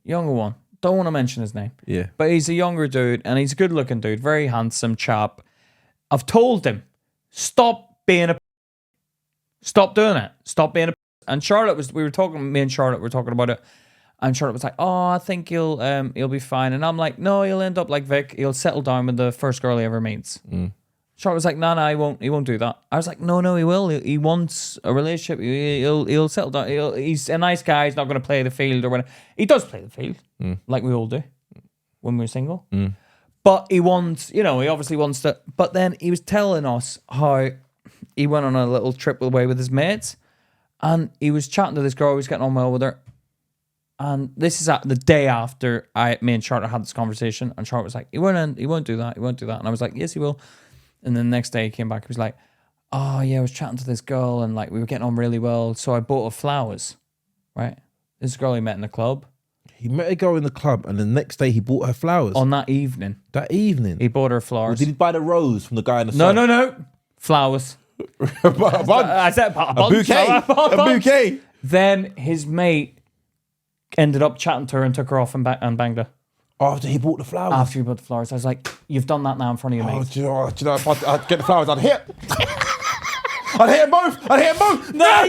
Younger one. Don't want to mention his name. Yeah. But he's a younger dude, and he's a good-looking dude. Very handsome chap. I've told him, stop being a. Stop doing it. Stop being a. And me and Charlotte were talking about it. And Charlotte was like, "Oh, I think he'll be fine." And I'm like, "No, he'll end up like Vic. He'll settle down with the first girl he ever meets." Charlotte was like, "No, he won't. He won't do that." I was like, "No, he will. He wants a relationship. He'll settle down. He's a nice guy. He's not going to play the field or whatever. He does play the field, like we all do when we're single. But he wants, he obviously wants to. But then he was telling us how he went on a little trip away with his mates, and he was chatting to this girl. He was getting on well with her. And this is at the day after me and Charlotte had this conversation, and Charlotte was like, he won't do that. He won't do that. And I was like, yes, he will. And then the next day he came back. He was like, oh yeah, I was chatting to this girl, and like we were getting on really well. So I bought her flowers, right? This girl he met in the club. He met a girl in the club, and the next day he bought her flowers. On that evening. He bought her flowers. Or did he buy the rose from the guy in the No. Flowers. I said a bouquet. A bouquet. Then his mate ended up chatting to her and took her off and banged her. After he bought the flowers? After he bought the flowers. I was like, you've done that now in front of your mate. Do you know if I'd get the flowers, I'd hit. I'd hit them both. No,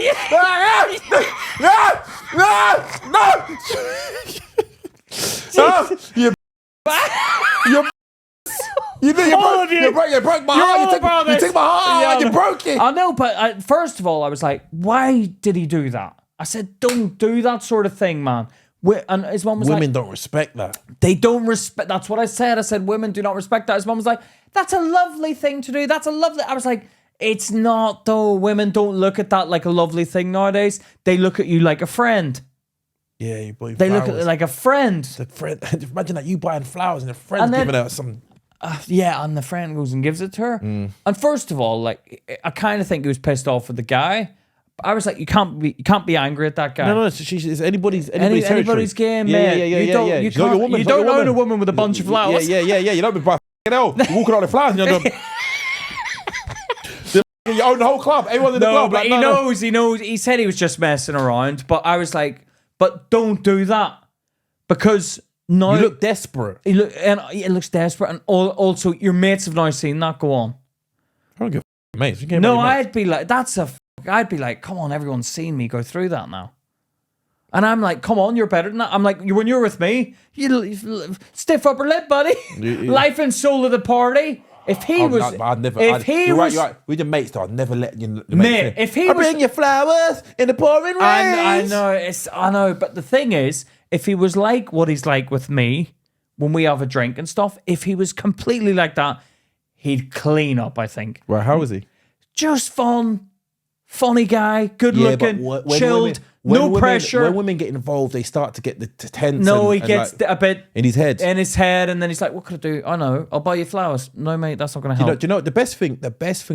You broke my heart. You took my heart. You broke it. I know, but first of all, I was like, why did he do that? I said, don't do that sort of thing, man. And his mom was like, women don't respect that. They don't respect. That's what I said. I said, women do not respect that. His mom was like, that's a lovely thing to do. I was like, it's not though. Women don't look at that like a lovely thing nowadays. They look at you like a friend. Yeah, you buy flowers. They look at it like a friend. Imagine that you buying flowers and your friend's giving out some. Yeah, and the friend goes and gives it to her. And first of all, like, I kind of think he was pissed off with the guy. I was like, you can't be angry at that guy. No, it's anybody's game, yeah, man. Yeah. You don't own a woman with a bunch of flowers. Yeah. You don't be by hell. You're walking on the flowers and you own the whole club. Everyone in the club. But he knows. He said he was just messing around, but I was like, but don't do that, because now you look desperate. It looks desperate, and also your mates have now seen that. Go on. I don't give a mates. I'd be like, I'd be like, come on, everyone's seen me go through that now. And I'm like, come on, you're better than that. I'm like, when you're with me, you stiff upper lip, buddy. Life and soul of the party. If he was, you're right. With your mates, though, I'd never let you. Mate, if he was, bring your flowers in the pouring rain. I know. But the thing is, if he was like what he's like with me when we have a drink and stuff, if he was completely like that, he'd clean up. I think. Well, how is he? Just funny guy, good looking, chilled, no pressure. When women get involved, they start to get the tense. No, he gets a bit in his head. And then he's like, "What could I do? I know, I'll buy you flowers." No, mate, that's not going to help. Do you know the best thing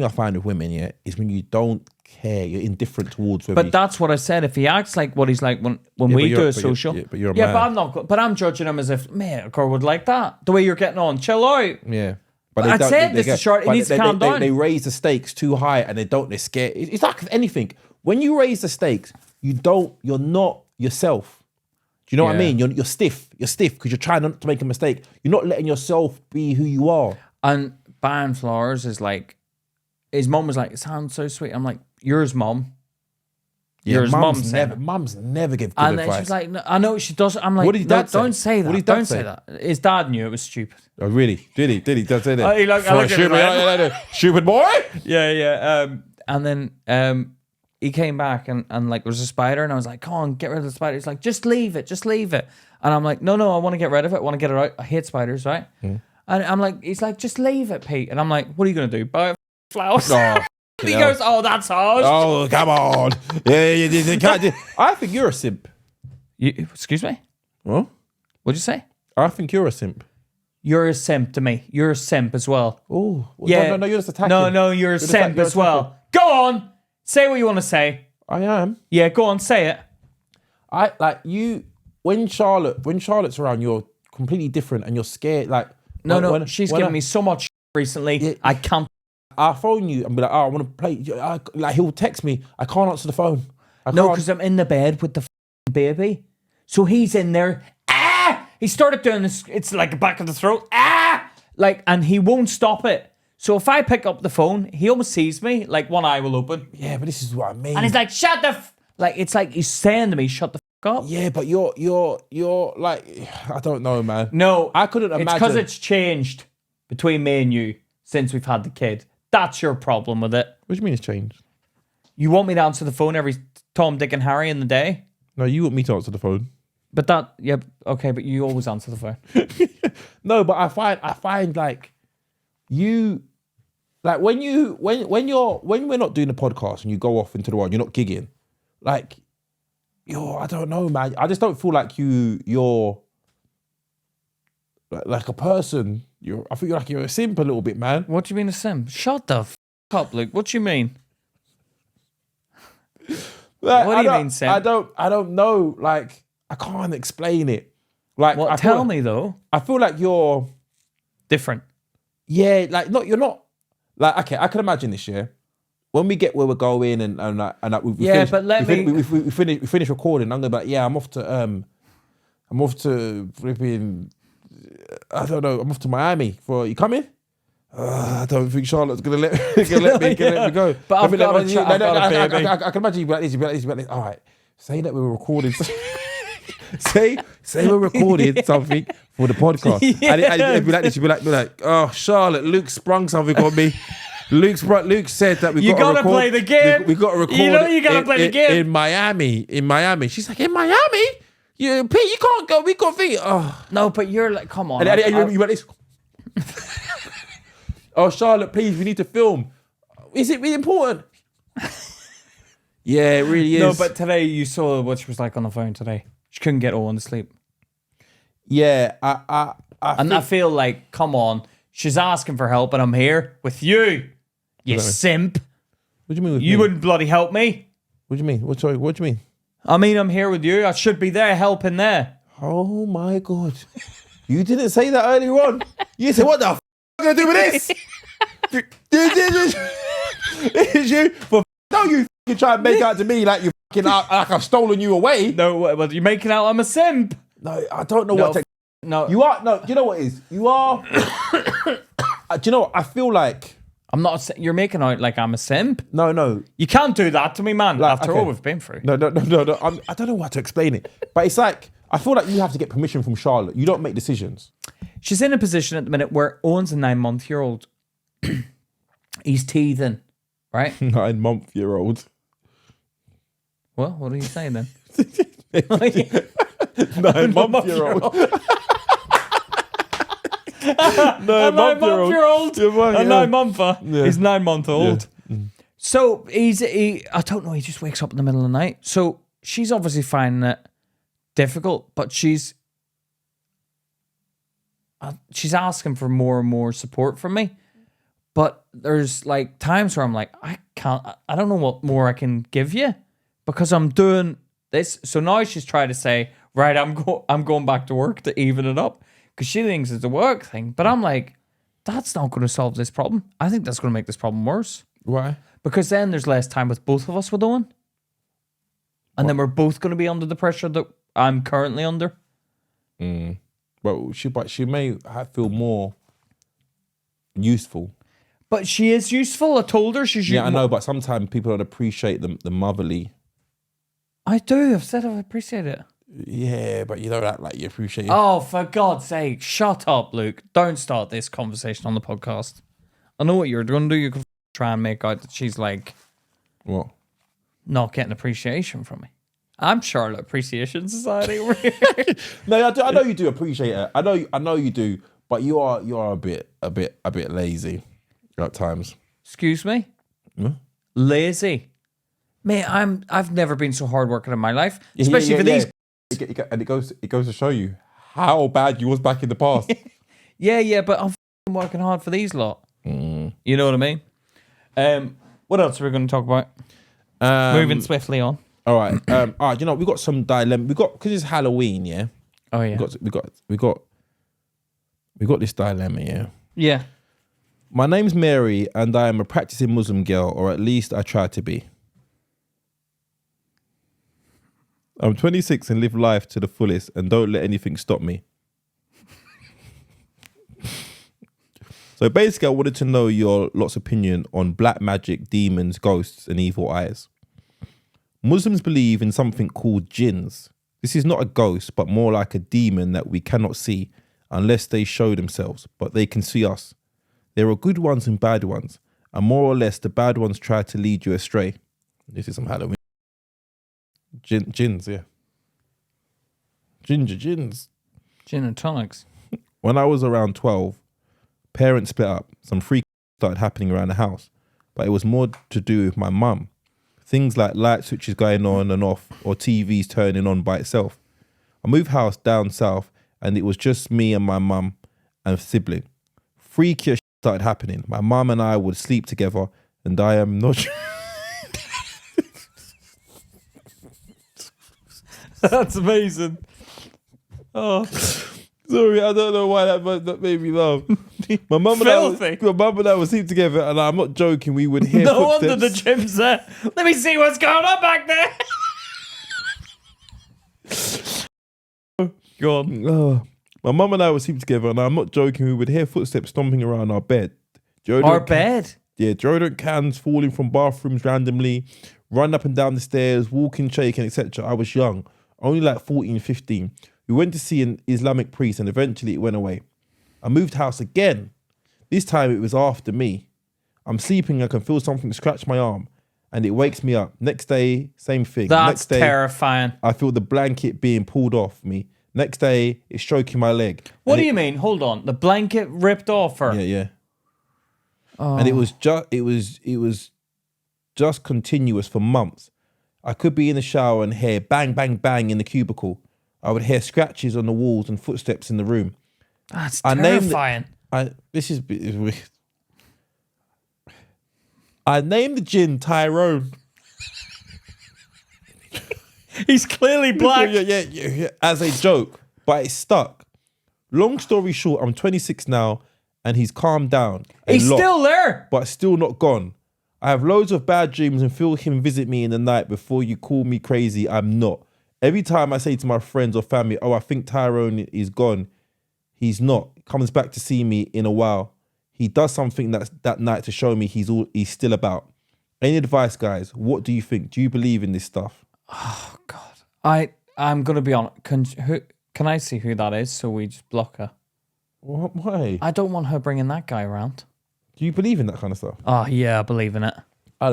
I find with women, is when you don't care, you're indifferent towards women. But that's what I said. If he acts like what he's like when we do a social, but you're a man. But I'm not. But I'm judging him as if, man, a girl would like that. The way you're getting on, chill out. Yeah. But I said this is short. He needs to calm down. They raise the stakes too high, and they're scared. It's like anything. When you raise the stakes, you're not yourself. Do you know what I mean? You're stiff. You're stiff because you're trying not to make a mistake. You're not letting yourself be who you are. And buying flowers is like, his mum was like, it sounds so sweet. I'm like, yours, mum. Yeah, mums never give good advice. And then she's like, no, I know she does. I'm like, don't say that. Don't say that. His dad knew it was stupid. Oh, really? Did he? Did he? Does say that? He looked at him stupid boy? Yeah. And then he came back and like, there was a spider, and I was like, come on, get rid of the spider. He's like, just leave it. And I'm like, no, I want to get rid of it. I want to get it out. I hate spiders, right? And I'm like, he's like, just leave it, Pete. And I'm like, what are you going to do? Buy flowers? No. He goes, oh, that's harsh. Oh, come on. Yeah, you can't do. I think you're a simp. Excuse me? Well, What'd you say? I think you're a simp. You're a simp to me. You're a simp as well. Oh, Yeah. no, you're just attacking. No, you're a simp as well. Go on. Say what you want to say. I am. Yeah, go on, say it. I like you when Charlotte's around, you're completely different and you're scared. Like She's given me so much recently. Yeah. I can't. I'll phone you and be like, oh, I want to play. Like he'll text me. I can't answer the phone. No, because I'm in the bed with the baby. So he's in there. He started doing this. It's like a back of the throat. Like, and he won't stop it. So if I pick up the phone, he almost sees me. Like one eye will open. Yeah, but this is what I mean. And he's like, shut the like, it's like he's saying to me, shut the up. Yeah, but you're like, I don't know, man. No, I couldn't imagine. It's because it's changed between me and you since we've had the kid. That's your problem with it. What do you mean it's changed? You want me to answer the phone every Tom, Dick, and Harry in the day? No, you want me to answer the phone. But that, yeah, okay, but you always answer the phone. No, but I find like you, like when we're not doing the podcast and you go off into the world, you're not gigging, like I don't know, man. I just don't feel like you're like a person. I feel like you're a simp a little bit, man. What do you mean a simp? Shut the up, Luke. What do you mean? Like, What do you mean, simp? I don't know. Like, I can't explain it. Like, Well, tell me though. I feel like you're Different. yeah, like you're not like okay. I can imagine this year when we get where we're going and we Yeah, finish, but let me- we finish recording. I'm gonna be like, yeah, I'm off to flipping. I don't know. I'm off to Miami for you coming. I don't think Charlotte's gonna let me go. But I've got a baby. I can imagine you be like this. You be like this. All right, say that we're recording. say we're recording something for the podcast. Yeah. And it'd be like this. You'd be like, oh, Charlotte, Luke sprung something on me. Luke said that You gotta play the game. We got to record. You know you gotta play the game. in Miami. She's like, in Miami. Pete, you can't go. We got think. Oh. No, but you're like, come on. And you went this. Oh, Charlotte, please, we need to film. Is it really important? Yeah, it really is. No, but today you saw what she was like on the phone today. She couldn't get Owen to sleep. Yeah, I feel like, come on, she's asking for help and I'm here with you, you simp. What do you mean with You me? wouldn't bloody help me. What do you mean? What do you mean? I mean, I'm here with you. I should be there helping there. Oh my God. You didn't say that earlier on. You said, what the f*** am I going to do with this? It's you. But don't you f***ing try and make out to me like you f***ing like I've stolen you away. No, well, you're making out I'm a simp. No, I don't know what to... No. You are... No, do you know what it is? You are... do you know what? I feel like... I'm not... You're making out like I'm a simp. No. You can't do that to me, man, Like, after okay. all we've been through. No. I don't know how to explain it. But it's like... I feel like you have to get permission from Charlotte. You don't make decisions. She's in a position at the minute where Owen's a 9-month-old. He's teething, right? 9-month-old. Well, what are you saying then? 9-month-old. A 9-month-old. A 9-monther. Yeah. He's 9-month-old. Yeah. So I don't know, he just wakes up in the middle of the night. So she's obviously finding it difficult, but she's asking for more and more support from me. But there's like times where I'm like, I don't know what more I can give you because I'm doing this. So now she's trying to say, right, I'm going back to work to even it up because she thinks it's a work thing. But I'm like, that's not going to solve this problem. I think that's going to make this problem worse. Why? Because then there's less time with both of us with Owen. And then we're both going to be under the pressure that I'm currently under. Well, she may feel more useful. But she is useful. I told her she's Yeah, I useful. know, but sometimes people don't appreciate the motherly. I do. I've said I appreciate it. Yeah, but you don't act like you appreciate it. Oh, for God's sake, shut up, Luke. Don't start this conversation on the podcast. I know what you're going to do. You can try and make out that she's like What? not getting appreciation from me. I'm Charlotte Appreciation Society over here. No, I know you do appreciate it. I know you do, but you are a bit lazy at times. Excuse me? Huh? lazy. Mate, I've never been so hard working in my life, especially for these. And it goes to show you how bad you was back in the past. Yeah, but I'm f***ing working hard for these lot. You know what I mean? What else are we going to talk about? Moving swiftly on. All right. All right. You know, we got some dilemma. We got, because it's Halloween. Yeah. Oh yeah. We got this dilemma. Yeah. Yeah. My name's Mary, and I am a practicing Muslim girl, or at least I try to be. I'm 26 and live life to the fullest, and don't let anything stop me. So basically, I wanted to know your lot's opinion on black magic, demons, ghosts, and evil eyes. Muslims believe in something called jinns. This is not a ghost, but more like a demon that we cannot see unless they show themselves, but they can see us. There are good ones and bad ones, and more or less the bad ones try to lead you astray. This is some Halloween. Jinns, yeah. Ginger gins. Gin and tonics. When I was around 12, parents split up. Some freak started happening around the house, but it was more to do with my mum. Things like light switches going on and off, or TVs turning on by itself. I moved house down south, and it was just me and my mum and sibling. Freakier shit started happening. My mum and I would sleep together, and I am not. That's amazing. Oh, sorry, I don't know why that made me laugh. My mum and I would sleep together, and I'm not joking. We would hear no footsteps. wonder the gym's there. Let me see what's going on back there. Go on. My mum and I would sleep together, and I'm not joking. We would hear footsteps stomping around our bed. Bed? Yeah, deodorant cans falling from bathrooms randomly, run up and down the stairs, walking, shaking, etc. I was young, only like 14, 15. We went to see an Islamic priest, and eventually it went away. I moved house again. This time it was after me. I'm sleeping, I can feel something scratch my arm, and it wakes me up. Next day, same thing. That's Next day, terrifying. I feel the blanket being pulled off me. Next day, it's stroking my leg. What do you mean? Hold on. The blanket ripped off her? Yeah. Oh. And it was just continuous for months. I could be in the shower and hear bang, bang, bang in the cubicle. I would hear scratches on the walls and footsteps in the room. That's terrifying. This is weird. I named the gin Tyrone. He's clearly black. Yeah, as a joke, but it stuck. Long story short, I'm 26 now, and he's calmed down. He's still there, but still not gone. I have loads of bad dreams and feel him visit me in the night. Before you call me crazy, I'm not. Every time I say to my friends or family, oh, I think Tyrone is gone, he's not. Comes back to see me in a while. He does something that night to show me he's still about. Any advice, guys? What do you think? Do you believe in this stuff? Oh God, I'm gonna be honest. Can I see who that is? So we just block her. What? Why? I don't want her bringing that guy around. Do you believe in that kind of stuff? Oh yeah, I believe in it.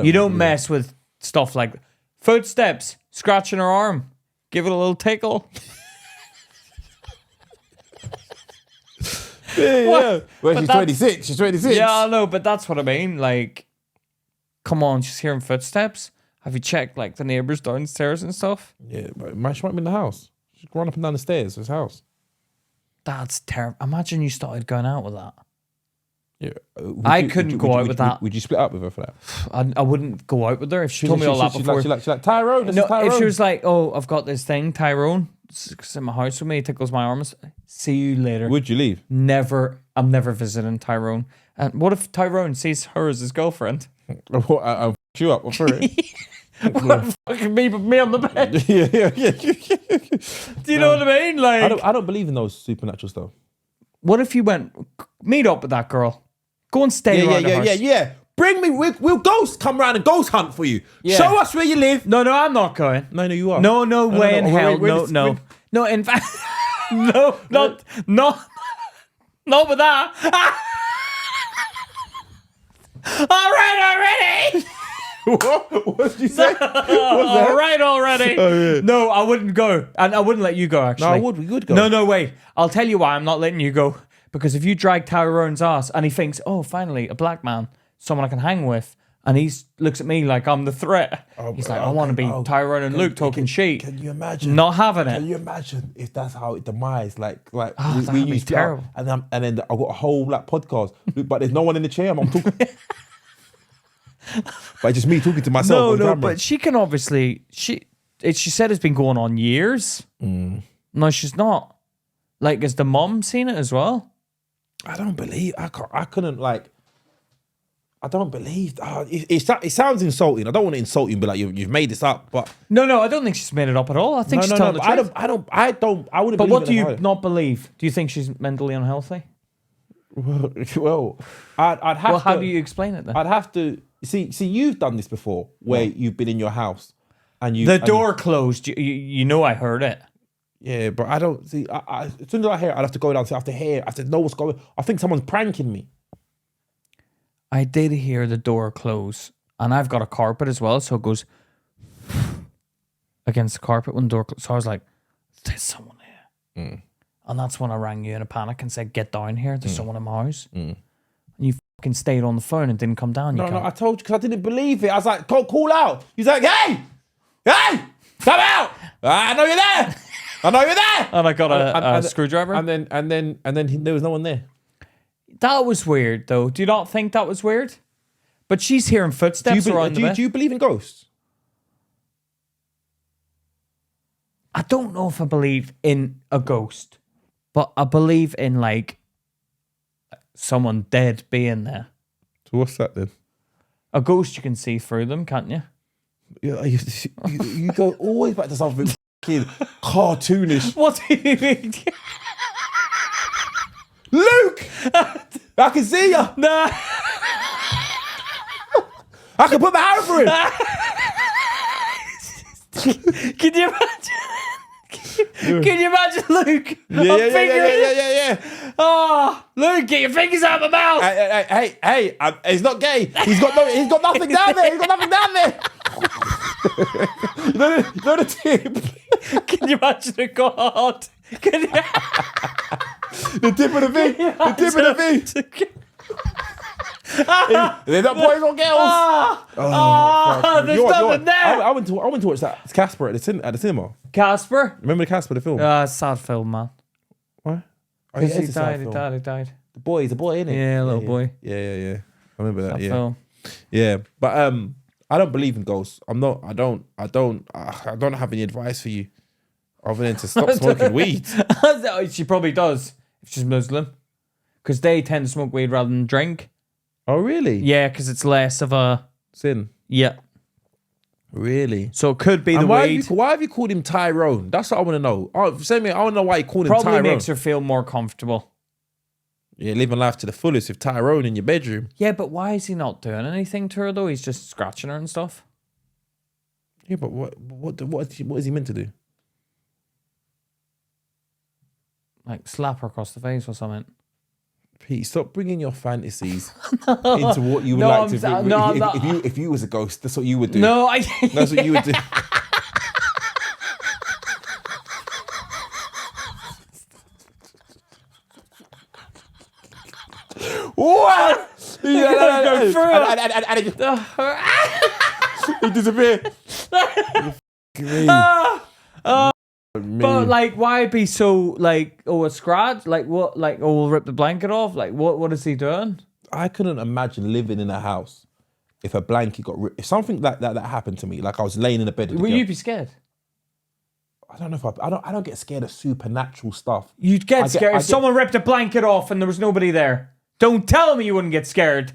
You don't mess with stuff like footsteps, scratching her arm, give it a little tickle. Yeah. Well, she's 26. She's 26. Yeah, I know, but that's what I mean. Like, come on, she's hearing footsteps. Have you checked like the neighbors downstairs and stuff? Yeah, but she might be in the house. She's going up and down the stairs of his house. That's terrible. Imagine you started going out with that. Yeah, I couldn't go out with that. Would you split up with her for that? I wouldn't go out with her if she told me all that before. She's like Tyrone. No, Tyrone. if she was like, "Oh, I've got this thing, Tyrone, it's in my house with me, it tickles my arms. See you later." Would you leave? Never. I'm never visiting Tyrone. And what if Tyrone sees her as his girlfriend? I'll f you up. For it. What, fucking me on the bed? Yeah. Do you know what I mean? Like, I don't believe in those supernatural stuff. What if you went meet up with that girl? Go and stay around the house. Yeah. Bring me. We'll ghost come around and ghost hunt for you. Yeah. Show us where you live. No, I'm not going. No, you are. No way in hell. No. In fact, no, not with that. All right already. What did you say? All right already. Oh, yeah. No, I wouldn't go, and I wouldn't let you go. Actually, No, I would. We would go. No, wait. I'll tell you why I'm not letting you go. Because if you drag Tyrone's ass and he thinks, oh, finally, a black man, someone I can hang with, And he looks at me like I'm the threat. He's like, I want to be Tyrone and Luke talking shit. Can you imagine? Not having it. Can you imagine if that's how it demised? Like that'd we be used to, terrible. and then I got a whole podcast, but there's no one in the chair. I'm talking, but it's just me talking to myself. on camera. But she can obviously she said it's been going on years. No, she's not. Like, has the mom seen it as well? I don't believe I couldn't like. I don't believe. It sounds insulting. I don't want to insult you and be like you've made this up, but No, I don't think she's made it up at all. I think she's telling the truth. I wouldn't. But believe what it do you either. not believe? Do you think she's mentally unhealthy? Well, I'd have. Well, how to, do you explain it then? I'd have to see. You've done this before, where you've been in your house and you The door closed. You know I heard it. Yeah, but I don't see. As soon as I hear it, I'd have to go down. So I have to hear. I have to know what's going. I think someone's pranking me. I did hear the door close, and I've got a carpet as well, so it goes against the carpet when the door closes. So I was like, "There's someone here," and that's when I rang you in a panic and said, "Get down here. There's someone in my house." And you fucking stayed on the phone and didn't come down. No, I told you because I didn't believe it. I was like, call out. He's like, hey, come out. I know you're there. I know you're there. And I got a screwdriver. And then there was no one there. That was weird, though. Do you not think that was weird? But she's hearing footsteps around the bed. Do you believe in ghosts? I don't know if I believe in a ghost, but I believe in like someone dead being there. So what's that then? A ghost, you can see through them, can't you? Yeah, you go always back to something fucking cartoonish. What do you mean? Luke, I can see you. Nah. I can put my hand for it. Can you imagine? Can you imagine Luke? Yeah. Oh, Luke, get your fingers out of my mouth. Hey, he's not gay. He's got nothing down there. He's got nothing down there. you know the tip. Can you imagine it, God? Can you? The tip of the V. The tip of the V. They're not boys or girls. There's nothing there. I went to watch that Casper at the cinema. Casper? Remember the Casper, the film? Sad film, man. What? Oh, Because yeah, he it's a sad died. film. He died. He's a boy, isn't he? Yeah, little boy. Yeah. I remember that. Sad Yeah. film. Yeah, but I don't believe in ghosts. I don't have any advice for you other than to stop smoking weed. She probably does if she's Muslim, because they tend to smoke weed rather than drink. Oh, really? Yeah, because it's less of a Sin. yeah. Really? So it could be And the why weed. have you called him Tyrone? That's what I want to know. Oh, send me. I want to know why you called him Probably Tyrone. makes her feel more comfortable. Yeah, living life to the fullest with Tyrone in your bedroom. Yeah, but why is he not doing anything to her though? He's just scratching her and stuff. Yeah, but what is he meant to do? Like slap her across the face or something. Pete, stop bringing your fantasies into what you would No, like I'm to s- do. no, I'm not- If you was a ghost, that's what you would do. No, That's what you would do. What? Go through it. He disappeared. But like, why be so like, a scratch? Like what? Like, we'll rip the blanket off? Like what is he doing? I couldn't imagine living in a house if a blanket got ripped. If something like that happened to me, like I was laying in a bed with a Will girl, you be scared? I don't know if I don't get scared of supernatural stuff. You'd get scared if someone ripped a blanket off and there was nobody there. Don't tell me you wouldn't get scared.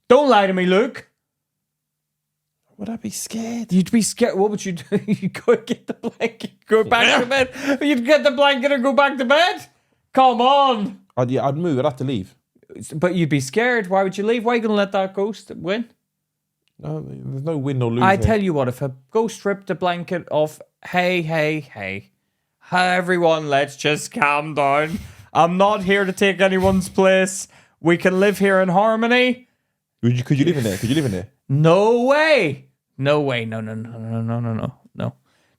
Don't lie to me, Luke. Would I be scared? You'd be scared. What would you do? You go get the blanket, go back to bed. You'd get the blanket and go back to bed. Come on. I'd move. I'd have to leave. But you'd be scared. Why would you leave? Why are you going to let that ghost win? No, there's no win or lose. I here. tell you what, if a ghost ripped the blanket off, hey, everyone, let's just calm down. I'm not here to take anyone's place. We can live here in harmony. Could you live in there? Could you live in there? No way. No.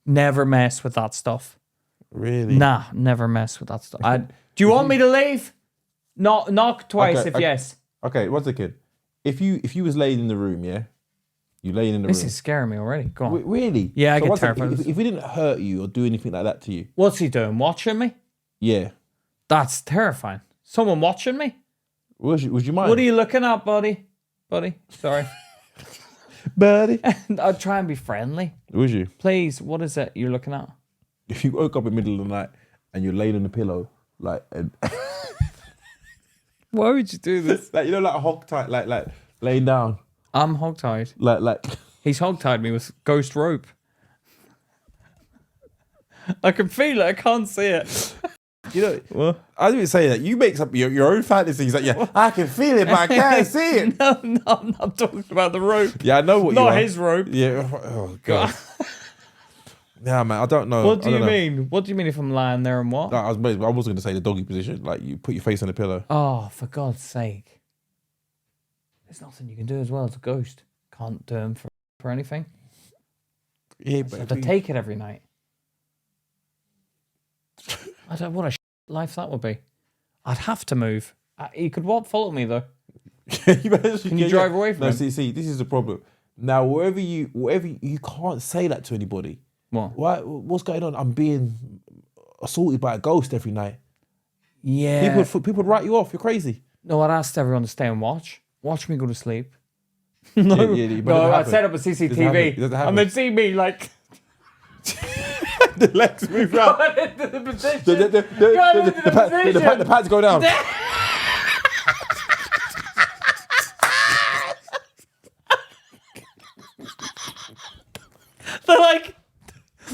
Never mess with that stuff. Really? Nah, never mess with that stuff. Do you want me to leave? Knock twice if yes. Okay, what's the kid? if you was laying in the room, yeah, you laying in the This room. is scaring me already. Go on. Really? Yeah, I get one second, terrified. If he didn't hurt you or do anything like that to you, What's he doing? Watching me? yeah, That's terrifying. Someone watching me? would you mind? What are you looking at, buddy? Sorry. buddy? I'd try and be friendly. Would you? Please, what is it you're looking at? If you woke up in the middle of the night and you're laying on the pillow, like, and Why would you do this? like like hog tight, like laying down, I'm hogtied. like. He's hogtied me with ghost rope. I can feel it. I can't see it. You know, What? I didn't say that. You make up your own fantasies. Like, yeah, I can feel it, but I can't see it. No, I'm not talking about the rope. Yeah, I know what you Not are. his rope. Yeah. Oh god. Yeah, man. I don't know. What do I you don't know. mean? What do you mean if I'm lying there and what? No, I was going to say the doggy position. Like you put your face on the pillow. Oh, for God's sake. There's nothing you can do as well as a ghost. Can't do him for anything. Yeah, So but to take it every night. I don't what a life that would be. I'd have to move. You could follow me though. Can you drive away from No, him? see, this is the problem. Now, whatever you can't say that to anybody. What? What's going on? I'm being assaulted by a ghost every night. Yeah. People would write you off. You're crazy. No, I'd asked everyone to stay and watch. Watch me go to sleep. Yeah, but No, it I doesn't set up a happen. CCTV It doesn't happen. and they'd see me like The legs move out. going into the position. The pads go down.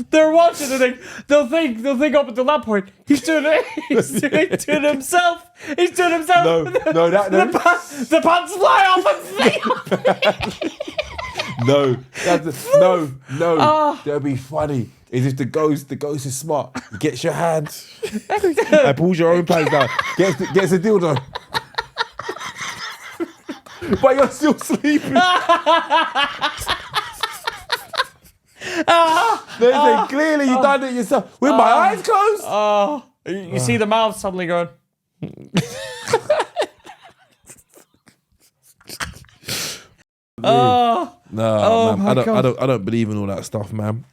They're watching and they'll think up until that point he's doing it. He's doing himself. He's doing himself. No, The pants fly off and flee. no, that'd be funny. Is if the ghost is smart. He gets your hand and pulls your own pants down. Gets a dildo. But you're still sleeping. They say, clearly you done it yourself. With my eyes closed. Oh, you see the mouth suddenly going. Oh, No, man. my God. I don't believe in all that stuff, man.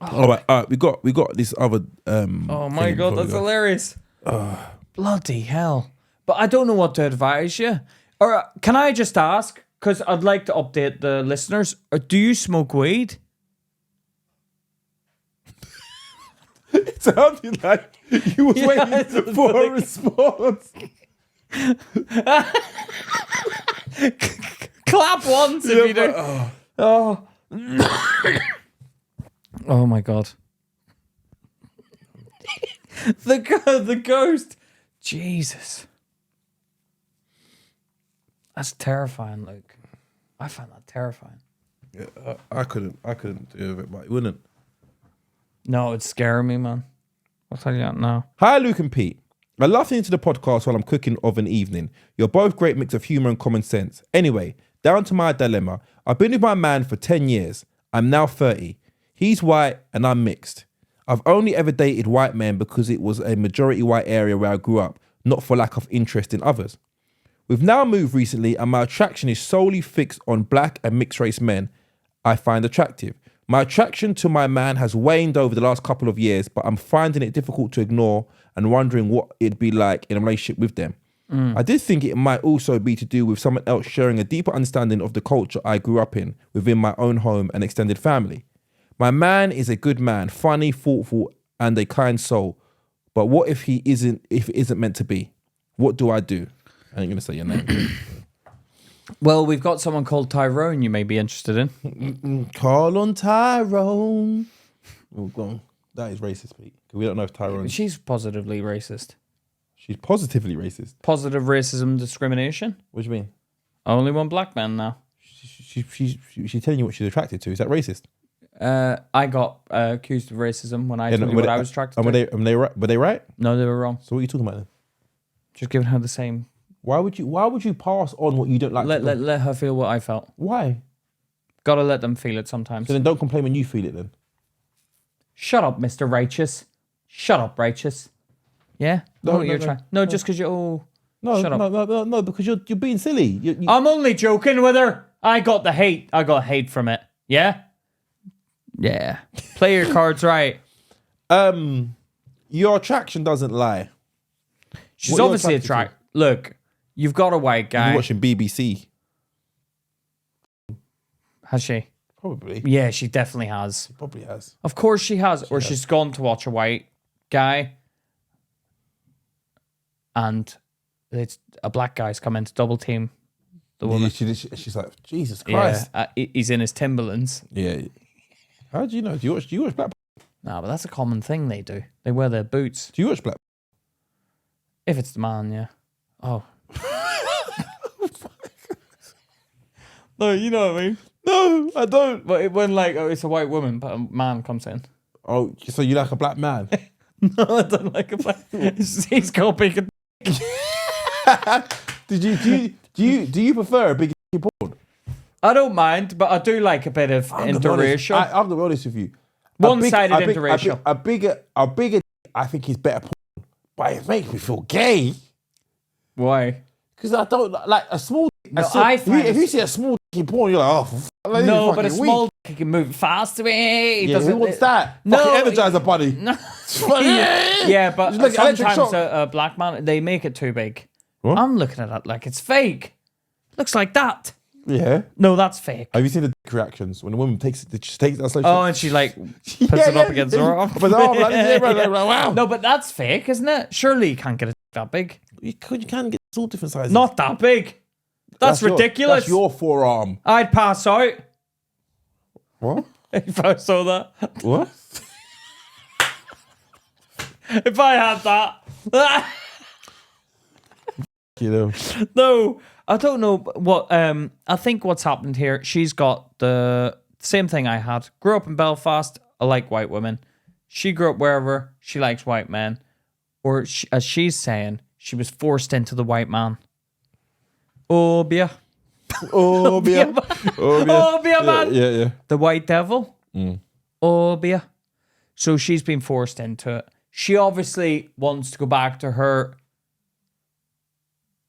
All right, we got this other. oh my thing God, before we that's go. hilarious. Bloody hell! But I don't know what to advise you. Or can I just ask? Because I'd like to update the listeners. Do you smoke weed? It sounded like you was waiting for a response. Clap once if you do. Oh. Oh my God. the ghost. Jesus. That's terrifying, Luke. I find that terrifying. Yeah, I couldn't do it, but it wouldn't. No, it's scaring me, man. I'll tell you that now. Hi, Luke and Pete. I love listening to the podcast while I'm cooking of an evening. You're both great mix of humour and common sense. Anyway, down to my dilemma. I've been with my man for 10 years. I'm now 30. He's white and I'm mixed. I've only ever dated white men because it was a majority white area where I grew up, not for lack of interest in others. We've now moved recently and my attraction is solely fixed on black and mixed race men I find attractive. My attraction to my man has waned over the last couple of years, but I'm finding it difficult to ignore and wondering what it'd be like in a relationship with them. I did think it might also be to do with someone else sharing a deeper understanding of the culture I grew up in within my own home and extended family. My man is a good man, funny, thoughtful, and a kind soul. But what if it isn't meant to be? What do I do? I ain't gonna say your name. Well, we've got someone called Tyrone you may be interested in. Call on Tyrone. Oh, go on. That is racist, Pete. 'Cause we don't know if Tyrone. She's positively racist. She's positively racist. Positive racism discrimination. What do you mean? Only one black man now. She's telling you what she's attracted to. Is that racist? I got accused of racism when I told you what I was attracted to. Were they right? No, they were wrong. So what are you talking about then? Just giving her the same. Why would you pass on what you don't like? Let her feel what I felt. Why? Gotta let them feel it sometimes. So then don't complain when you feel it then. Shut up, Mr. Righteous. Shut up, Righteous. Yeah? No, Just because you... Oh, No, Shut up. no, because you're being silly. I'm only joking with her. I got the hate. I got hate from it. Yeah? Yeah. Play your cards right. Your attraction doesn't lie. She's What are you obviously attracted to? attracted. Look, you've got a white guy. You're watching BBC. Has she? Probably. Yeah, she definitely has. Probably has. Of course she has. Or she's gone to watch a white guy. And it's a black guy's come in to double team the woman. She's like, Jesus Christ. Yeah, he's in his Timberlands. Yeah. How do you know? Do you watch Black? No, but that's a common thing they do. They wear their boots. Do you watch Black? If it's the man, yeah. Oh. No, you know what I mean? No, I don't. But when it's a white woman, but a man comes in. Oh, so you like a black man? No, I don't like a black. He's got big. Do you prefer a big porn? I don't mind, but I do like a bit of interracial. I'm gonna be honest with you. One-sided interracial. A bigger, I think is better porn, but it makes me feel gay Why? because I don't like a small. If you see a small dick in porn, you're like, oh, No, but a small dick can move faster. Yeah, who wants that? No, Fucking Energizer Bunny. No. Yeah, but Like electric sometimes shock. a black man, they make it too big. What? I'm looking at it like it's fake. Looks like that. Yeah. No, that's fake. Have you seen the dick reactions when a woman takes it? She takes that. Oh, and she like puts it up against her arm. But wow. No, but that's fake, isn't it? Surely you can't get it that big. You can get all different sizes. Not that big. That's ridiculous. That's your forearm. I'd pass out What? if I saw that. What? If I had that. You know. No, I don't know what. I think what's happened here. She's got the same thing I had. Grew up in Belfast. I like white women. She grew up wherever. She likes white men, or as she's saying, she was forced into the white man. Oh, Bia. Oh, Bia. Oh, Bia, man. Yeah. The white devil. Oh, Bia. So she's been forced into it. She obviously wants to go back to her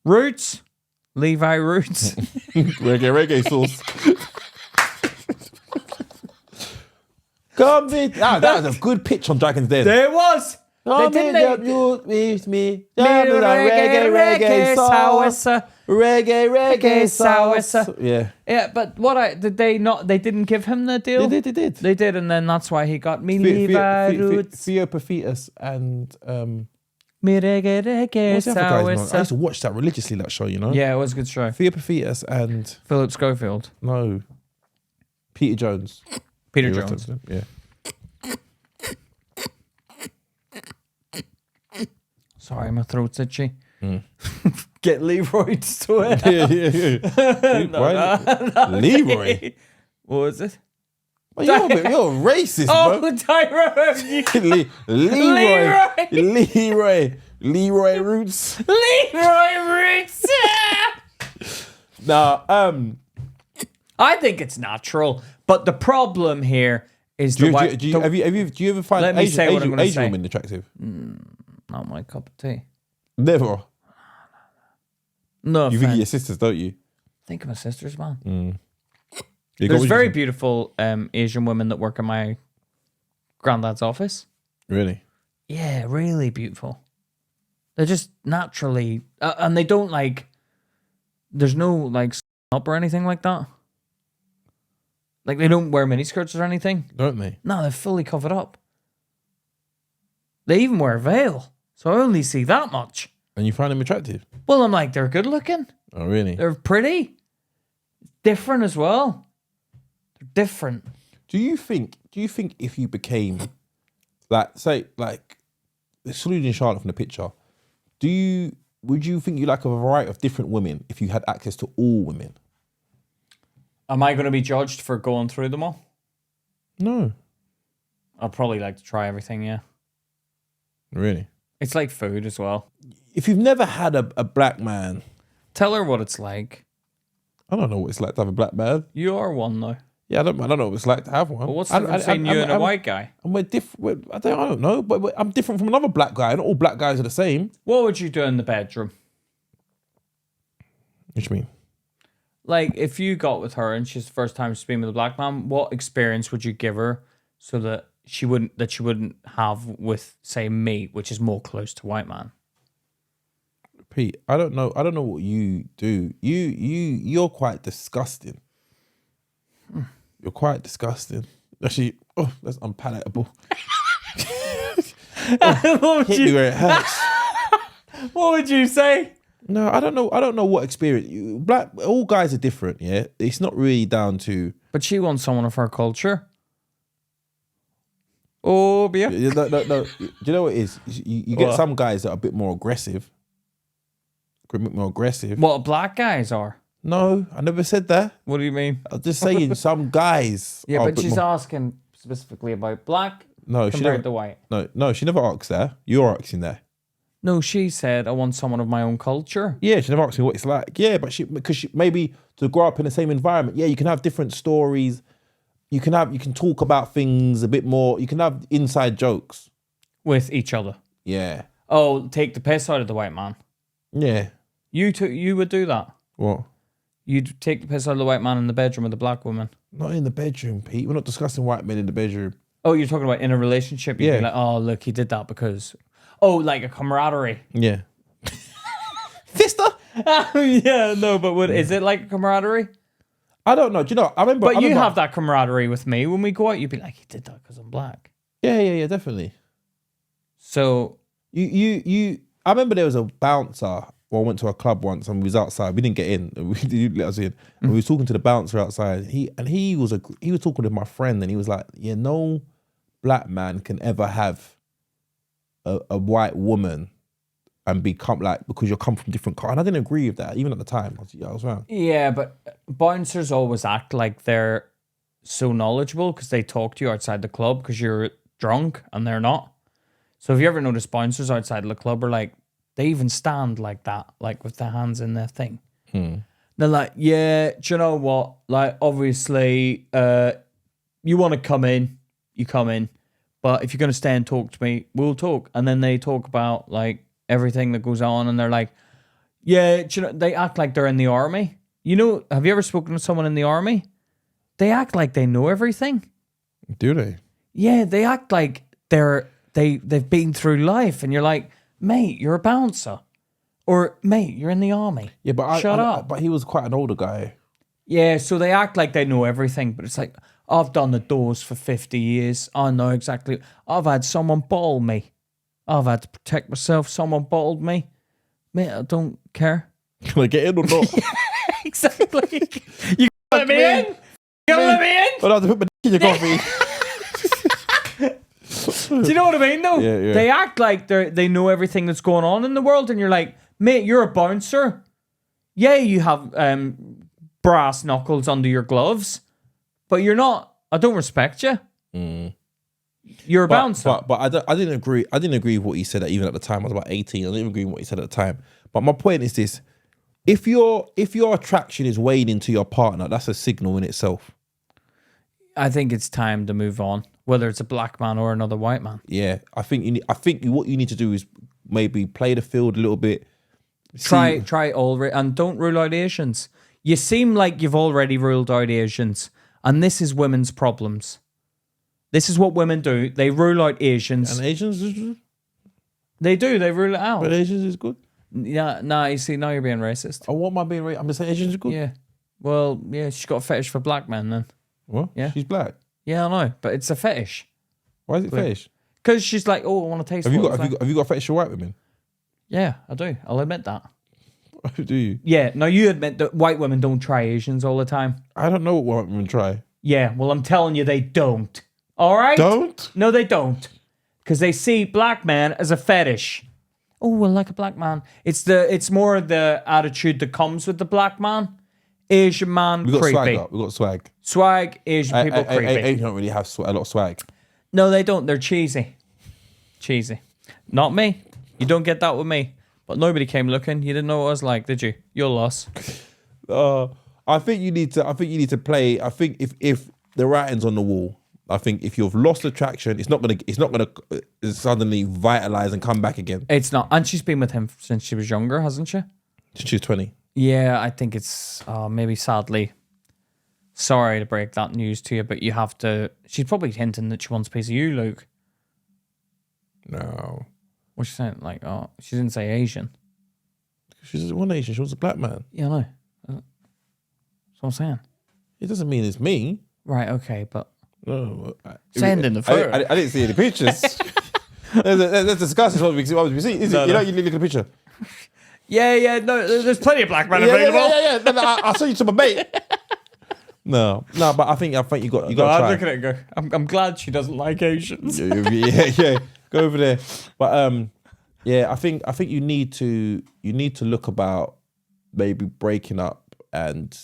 roots. Levi roots. reggae sauce. Come with. That was a good pitch on Dragon's Den. There it was. Come They in didn't the with me. reggae Reggae salsa. Yeah. Yeah, but did they not? They didn't give him the deal. They did. They did, and then that's why he got me Levi roots. Theo Paphitis and Me reggae what's the other guy's name? I salsa. used to watch that religiously. That show, you know. Yeah, it was a good show. Theo Paphitis and Philip Schofield, no, Peter Jones. Peter He Jones. was- Yeah. Sorry, my throat's itchy. Get Leroy's to it. yeah. Why? Leroy. What was it? Well, you're racist, Oh, bro. Tyrone. Leroy Roots. Leroy Roots. Nah, I think it's natural, but the problem here is do the you, white. do you ever find Let me say what I'm gonna Asian say. women attractive? Not my cup of tea. Never. No, You think of offense. your sisters, don't you? Think of my sisters, man. You There's got- very beautiful Asian women that work in my granddad's office. Really? Yeah, really beautiful. They're just naturally, and they don't like. There's no like up or anything like that. Like they don't wear miniskirts or anything. Don't they? No, they're fully covered up. They even wear a veil, so I only see that much. And you find them attractive? Well, I'm like, they're good looking. Oh, really? They're pretty. Different as well. They're different. Do you think if you became, like, say, like, excluding Charlotte from the picture, would you think you like a variety of different women if you had access to all women? Am I going to be judged for going through them all? No. I'd probably like to try everything, yeah. Really? It's like food as well. If you've never had a black man, Tell her what it's like. I don't know what it's like to have a black man. You are one, though. Yeah, I don't know what it's like to have one. But what's the difference between you and a white guy? And we're different. I don't know, but I'm different from another black guy. Not all black guys are the same. What would you do in the bedroom? What do you mean? Like, if you got with her and she's the first time she's been with a black man, what experience would you give her so that she wouldn't have with, say, me, which is more close to white man? Pete, I don't know what you do. You're quite disgusting. You're quite disgusting. Actually, that's unpalatable. What Hit me where it hurts. would you say? No, I don't know what experience. All guys are different, yeah? It's not really down to... But she wants someone of her culture. Oh, yeah. No. Do you know what it is? You get some guys that are a bit more aggressive. What black guys are? No, I never said that. What do you mean? I'm just saying some guys. Yeah, are a but bit she's more... asking specifically about black No, compared to white. No, she never asked that. You're asking that. No, she said, I want someone of my own culture. Yeah, she never asked me what it's like. Yeah, but because maybe to grow up in the same environment. Yeah, you can have different stories. You can talk about things a bit more. You can have inside jokes With each other. Yeah. Oh, take the piss out of the white man. Yeah. You would do that. What? You'd take the piss out of the white man in the bedroom with the black woman. Not in the bedroom, Pete. We're not discussing white men in the bedroom. Oh, you're talking about in a relationship. You'd be like, oh, look, he did that because... Oh, like a camaraderie. Yeah. Sister? Yeah, no, but is it like a camaraderie? I don't know. Do you know? I remember. But you have that camaraderie with me. When we go out, you'd be like, he did that because I'm black. Yeah, definitely. So you. I remember there was a bouncer. Well, I went to a club once and we was outside. We didn't get in. We didn't let us in. And we was talking to the bouncer outside. He was talking to my friend and he was like, "Yeah, no black man can ever have a white woman and become like because you come from different culture." And I didn't agree with that even at the time. I was wrong. yeah, but bouncers always act like they're so knowledgeable because they talk to you outside the club because you're drunk and they're not. So have you ever noticed bouncers outside the club are like, they even stand like that, like with their hands in their thing. They're like, yeah, do you know what? Like, obviously, you want to come in, you come in. But if you're going to stay and talk to me, we'll talk. And then they talk about like everything that goes on. And they're like, yeah, do you know, they act like they're in the army. You know, have you ever spoken to someone in the army? They act like they know everything. Do they? Yeah, they act like they've been through life. And you're like, mate, you're a bouncer. Or, mate, you're in the army. Yeah, but Shut up. But he was quite an older guy. Yeah, so they act like they know everything, but it's like, I've done the doors for 50 years. I know exactly. I've had someone bottle me. I've had to protect myself. Someone bottled me. Mate, I don't care. Can I get in or not? Exactly. You let me in? You gonna let me in? I'll have to put my dick in your coffee. Do you know what I mean, though? Yeah. They act like they know everything that's going on in the world, and you're like, mate, you're a bouncer. Yeah, you have brass knuckles under your gloves, but you're not. I don't respect you. You're a bouncer. But I didn't agree. I didn't agree with what he said even at the time. I was about 18. I didn't agree with what he said at the time. But my point is this: if your attraction is waning to your partner, that's a signal in itself. I think it's time to move on, whether it's a black man or another white man. Yeah, I think what you need to do is maybe play the field a little bit. Try all and don't rule out Asians. You seem like you've already ruled out Asians, and this is women's problems. This is what women do. They rule out Asians. And Asians is... They do. They rule it out. But Asians is good. Yeah, nah, you see, now you're being racist. Oh, what am I being racist? I'm just saying Asians are good. Yeah. Well, yeah, she's got a fetish for black men then. What? Yeah. She's black. Yeah, I know, but it's a fetish. Why is it fetish? Because she's like, oh, I want to taste Have you got a fetish for white women? Yeah, I do. I'll admit that. Do you? Yeah, no, you admit that white women don't try Asians all the time. I don't know what white women try. Yeah, well, I'm telling you, they don't. All right? Don't? No, they don't. Because they see black men as a fetish. Oh, well, like a black man. It's more the attitude that comes with the black man. Asian man, We got creepy. swag up. We got swag. Swag, Asian people, creepy. Asians don't really have a lot of swag. No, they don't. They're cheesy. Cheesy. Not me. You don't get that with me. But nobody came looking. You didn't know what I was like, did you? Your loss. I think you need to play. I think if the writing's on the wall, I think if you've lost attraction, it's not gonna suddenly vitalize and come back again. It's not. And she's been with him since she was younger, hasn't she? She's 20. Yeah, I think it's maybe sadly. Sorry to break that news to you, but you have to. She's probably hinting that she wants a piece of you, Luke. No. What's she saying? Like, oh, she didn't say Asian. She's one Asian. She wants a black man. Yeah, I know. That's what I'm saying. It doesn't mean it's me. Right, okay, but No. send in the photo. I didn't see any pictures. Let's discuss this. What we see. Is it, you know, you look at the picture. Yeah, no, there's plenty of black men Yeah. available. No, I'll show you to my mate. No, but I think you got to try. I'm looking at it and go, I'm glad she doesn't like Asians. yeah. Go over there. But I think you need to look about maybe breaking up and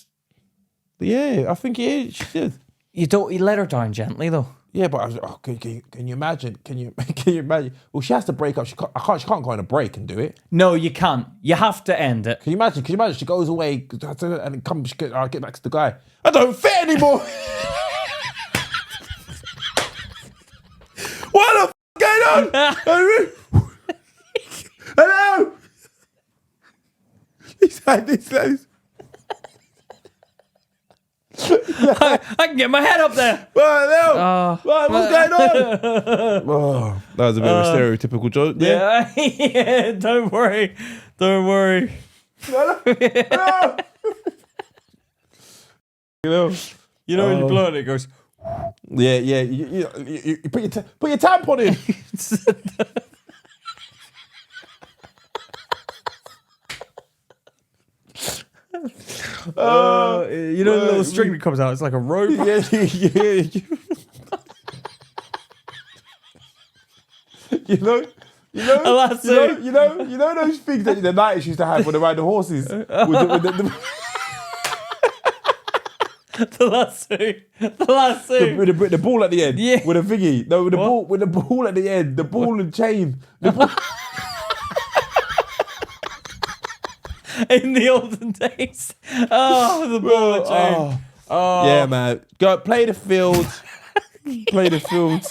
I think she did. You let her down gently though. Yeah, but I was, can you imagine? Can you imagine? Well, she has to break up. She can't go on a break and do it. No, you can't. You have to end it. Can you imagine? She goes away and comes. I'll get back to the guy. I don't fit anymore. What the going on? Hello. He's had this. I can get my head up there. What's going on? Oh, that was a bit of a stereotypical joke. Yeah, don't worry. Hello. You know when you blow it, it goes. Yeah. You put your tampon in. You know the little string that comes out. It's like a rope. Yeah. You know those things that the 90s used to have when they ride the horses with The lasso. with the ball at the end. Yeah. With a thingy. No, with the ball at the end. The ball and chain. The ball. In the olden days. Oh, the ball and chain. Oh. Yeah, man. Go play the field. Play the field.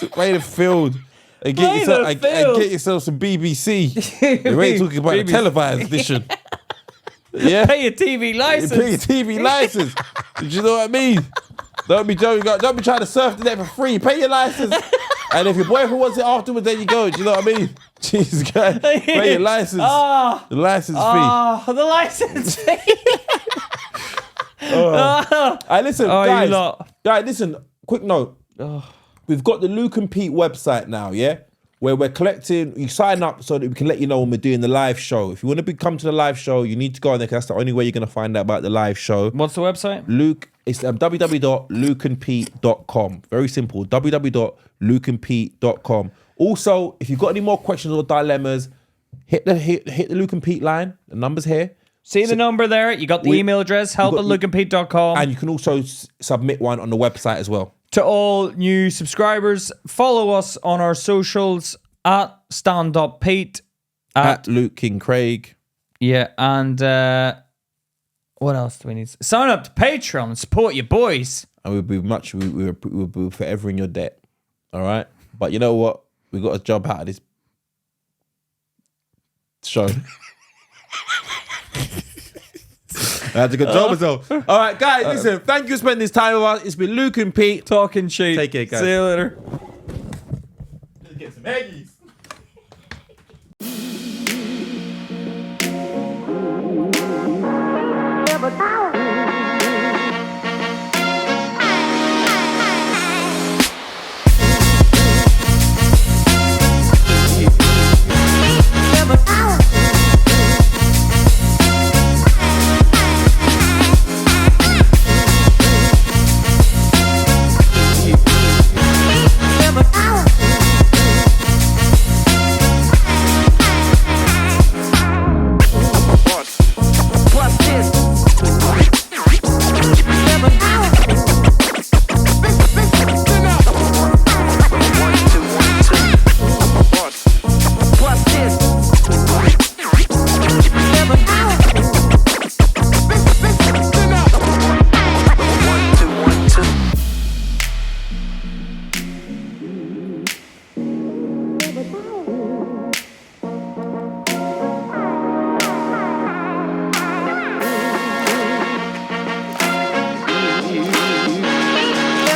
And get yourself some BBC. We're ain't talking about the televised edition. Yeah. Pay your TV license. Pay your TV license. Do you know what I mean? Don't be joking. Don't be trying to surf the net for free. Pay your license. And if your boyfriend wants it afterwards, there you go. Do you know what I mean? Jesus Christ. Pay your license. The license fee. The license fee. Listen, guys, listen, quick note. We've got the Luke and Pete website now, yeah? Where we're collecting, you sign up so that we can let you know when we're doing the live show. If you want to come to the live show, you need to go on there because that's the only way you're going to find out about the live show. What's the website? It's www.lukeandpete.com. Very simple, www.lukeandpete.com. Also, if you've got any more questions or dilemmas, hit the Luke and Pete line. The number's here. See the number there. You got the email address, help@lukeandpete.com. And you can also submit one on the website as well. To all new subscribers, follow us on our socials at @StandUpPete, at Luke King Craig. Yeah, and what else do we need? Sign up to Patreon and support your boys. And we'll be we'll be forever in your debt. All right? But you know what? We got a job out of this show. I had a good job myself. All right, guys, listen. Thank you for spending this time with us. It's been Luke and Pete. Talking shit. Take care, guys. See you later. Let's get some eggies. Plus this.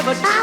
never die.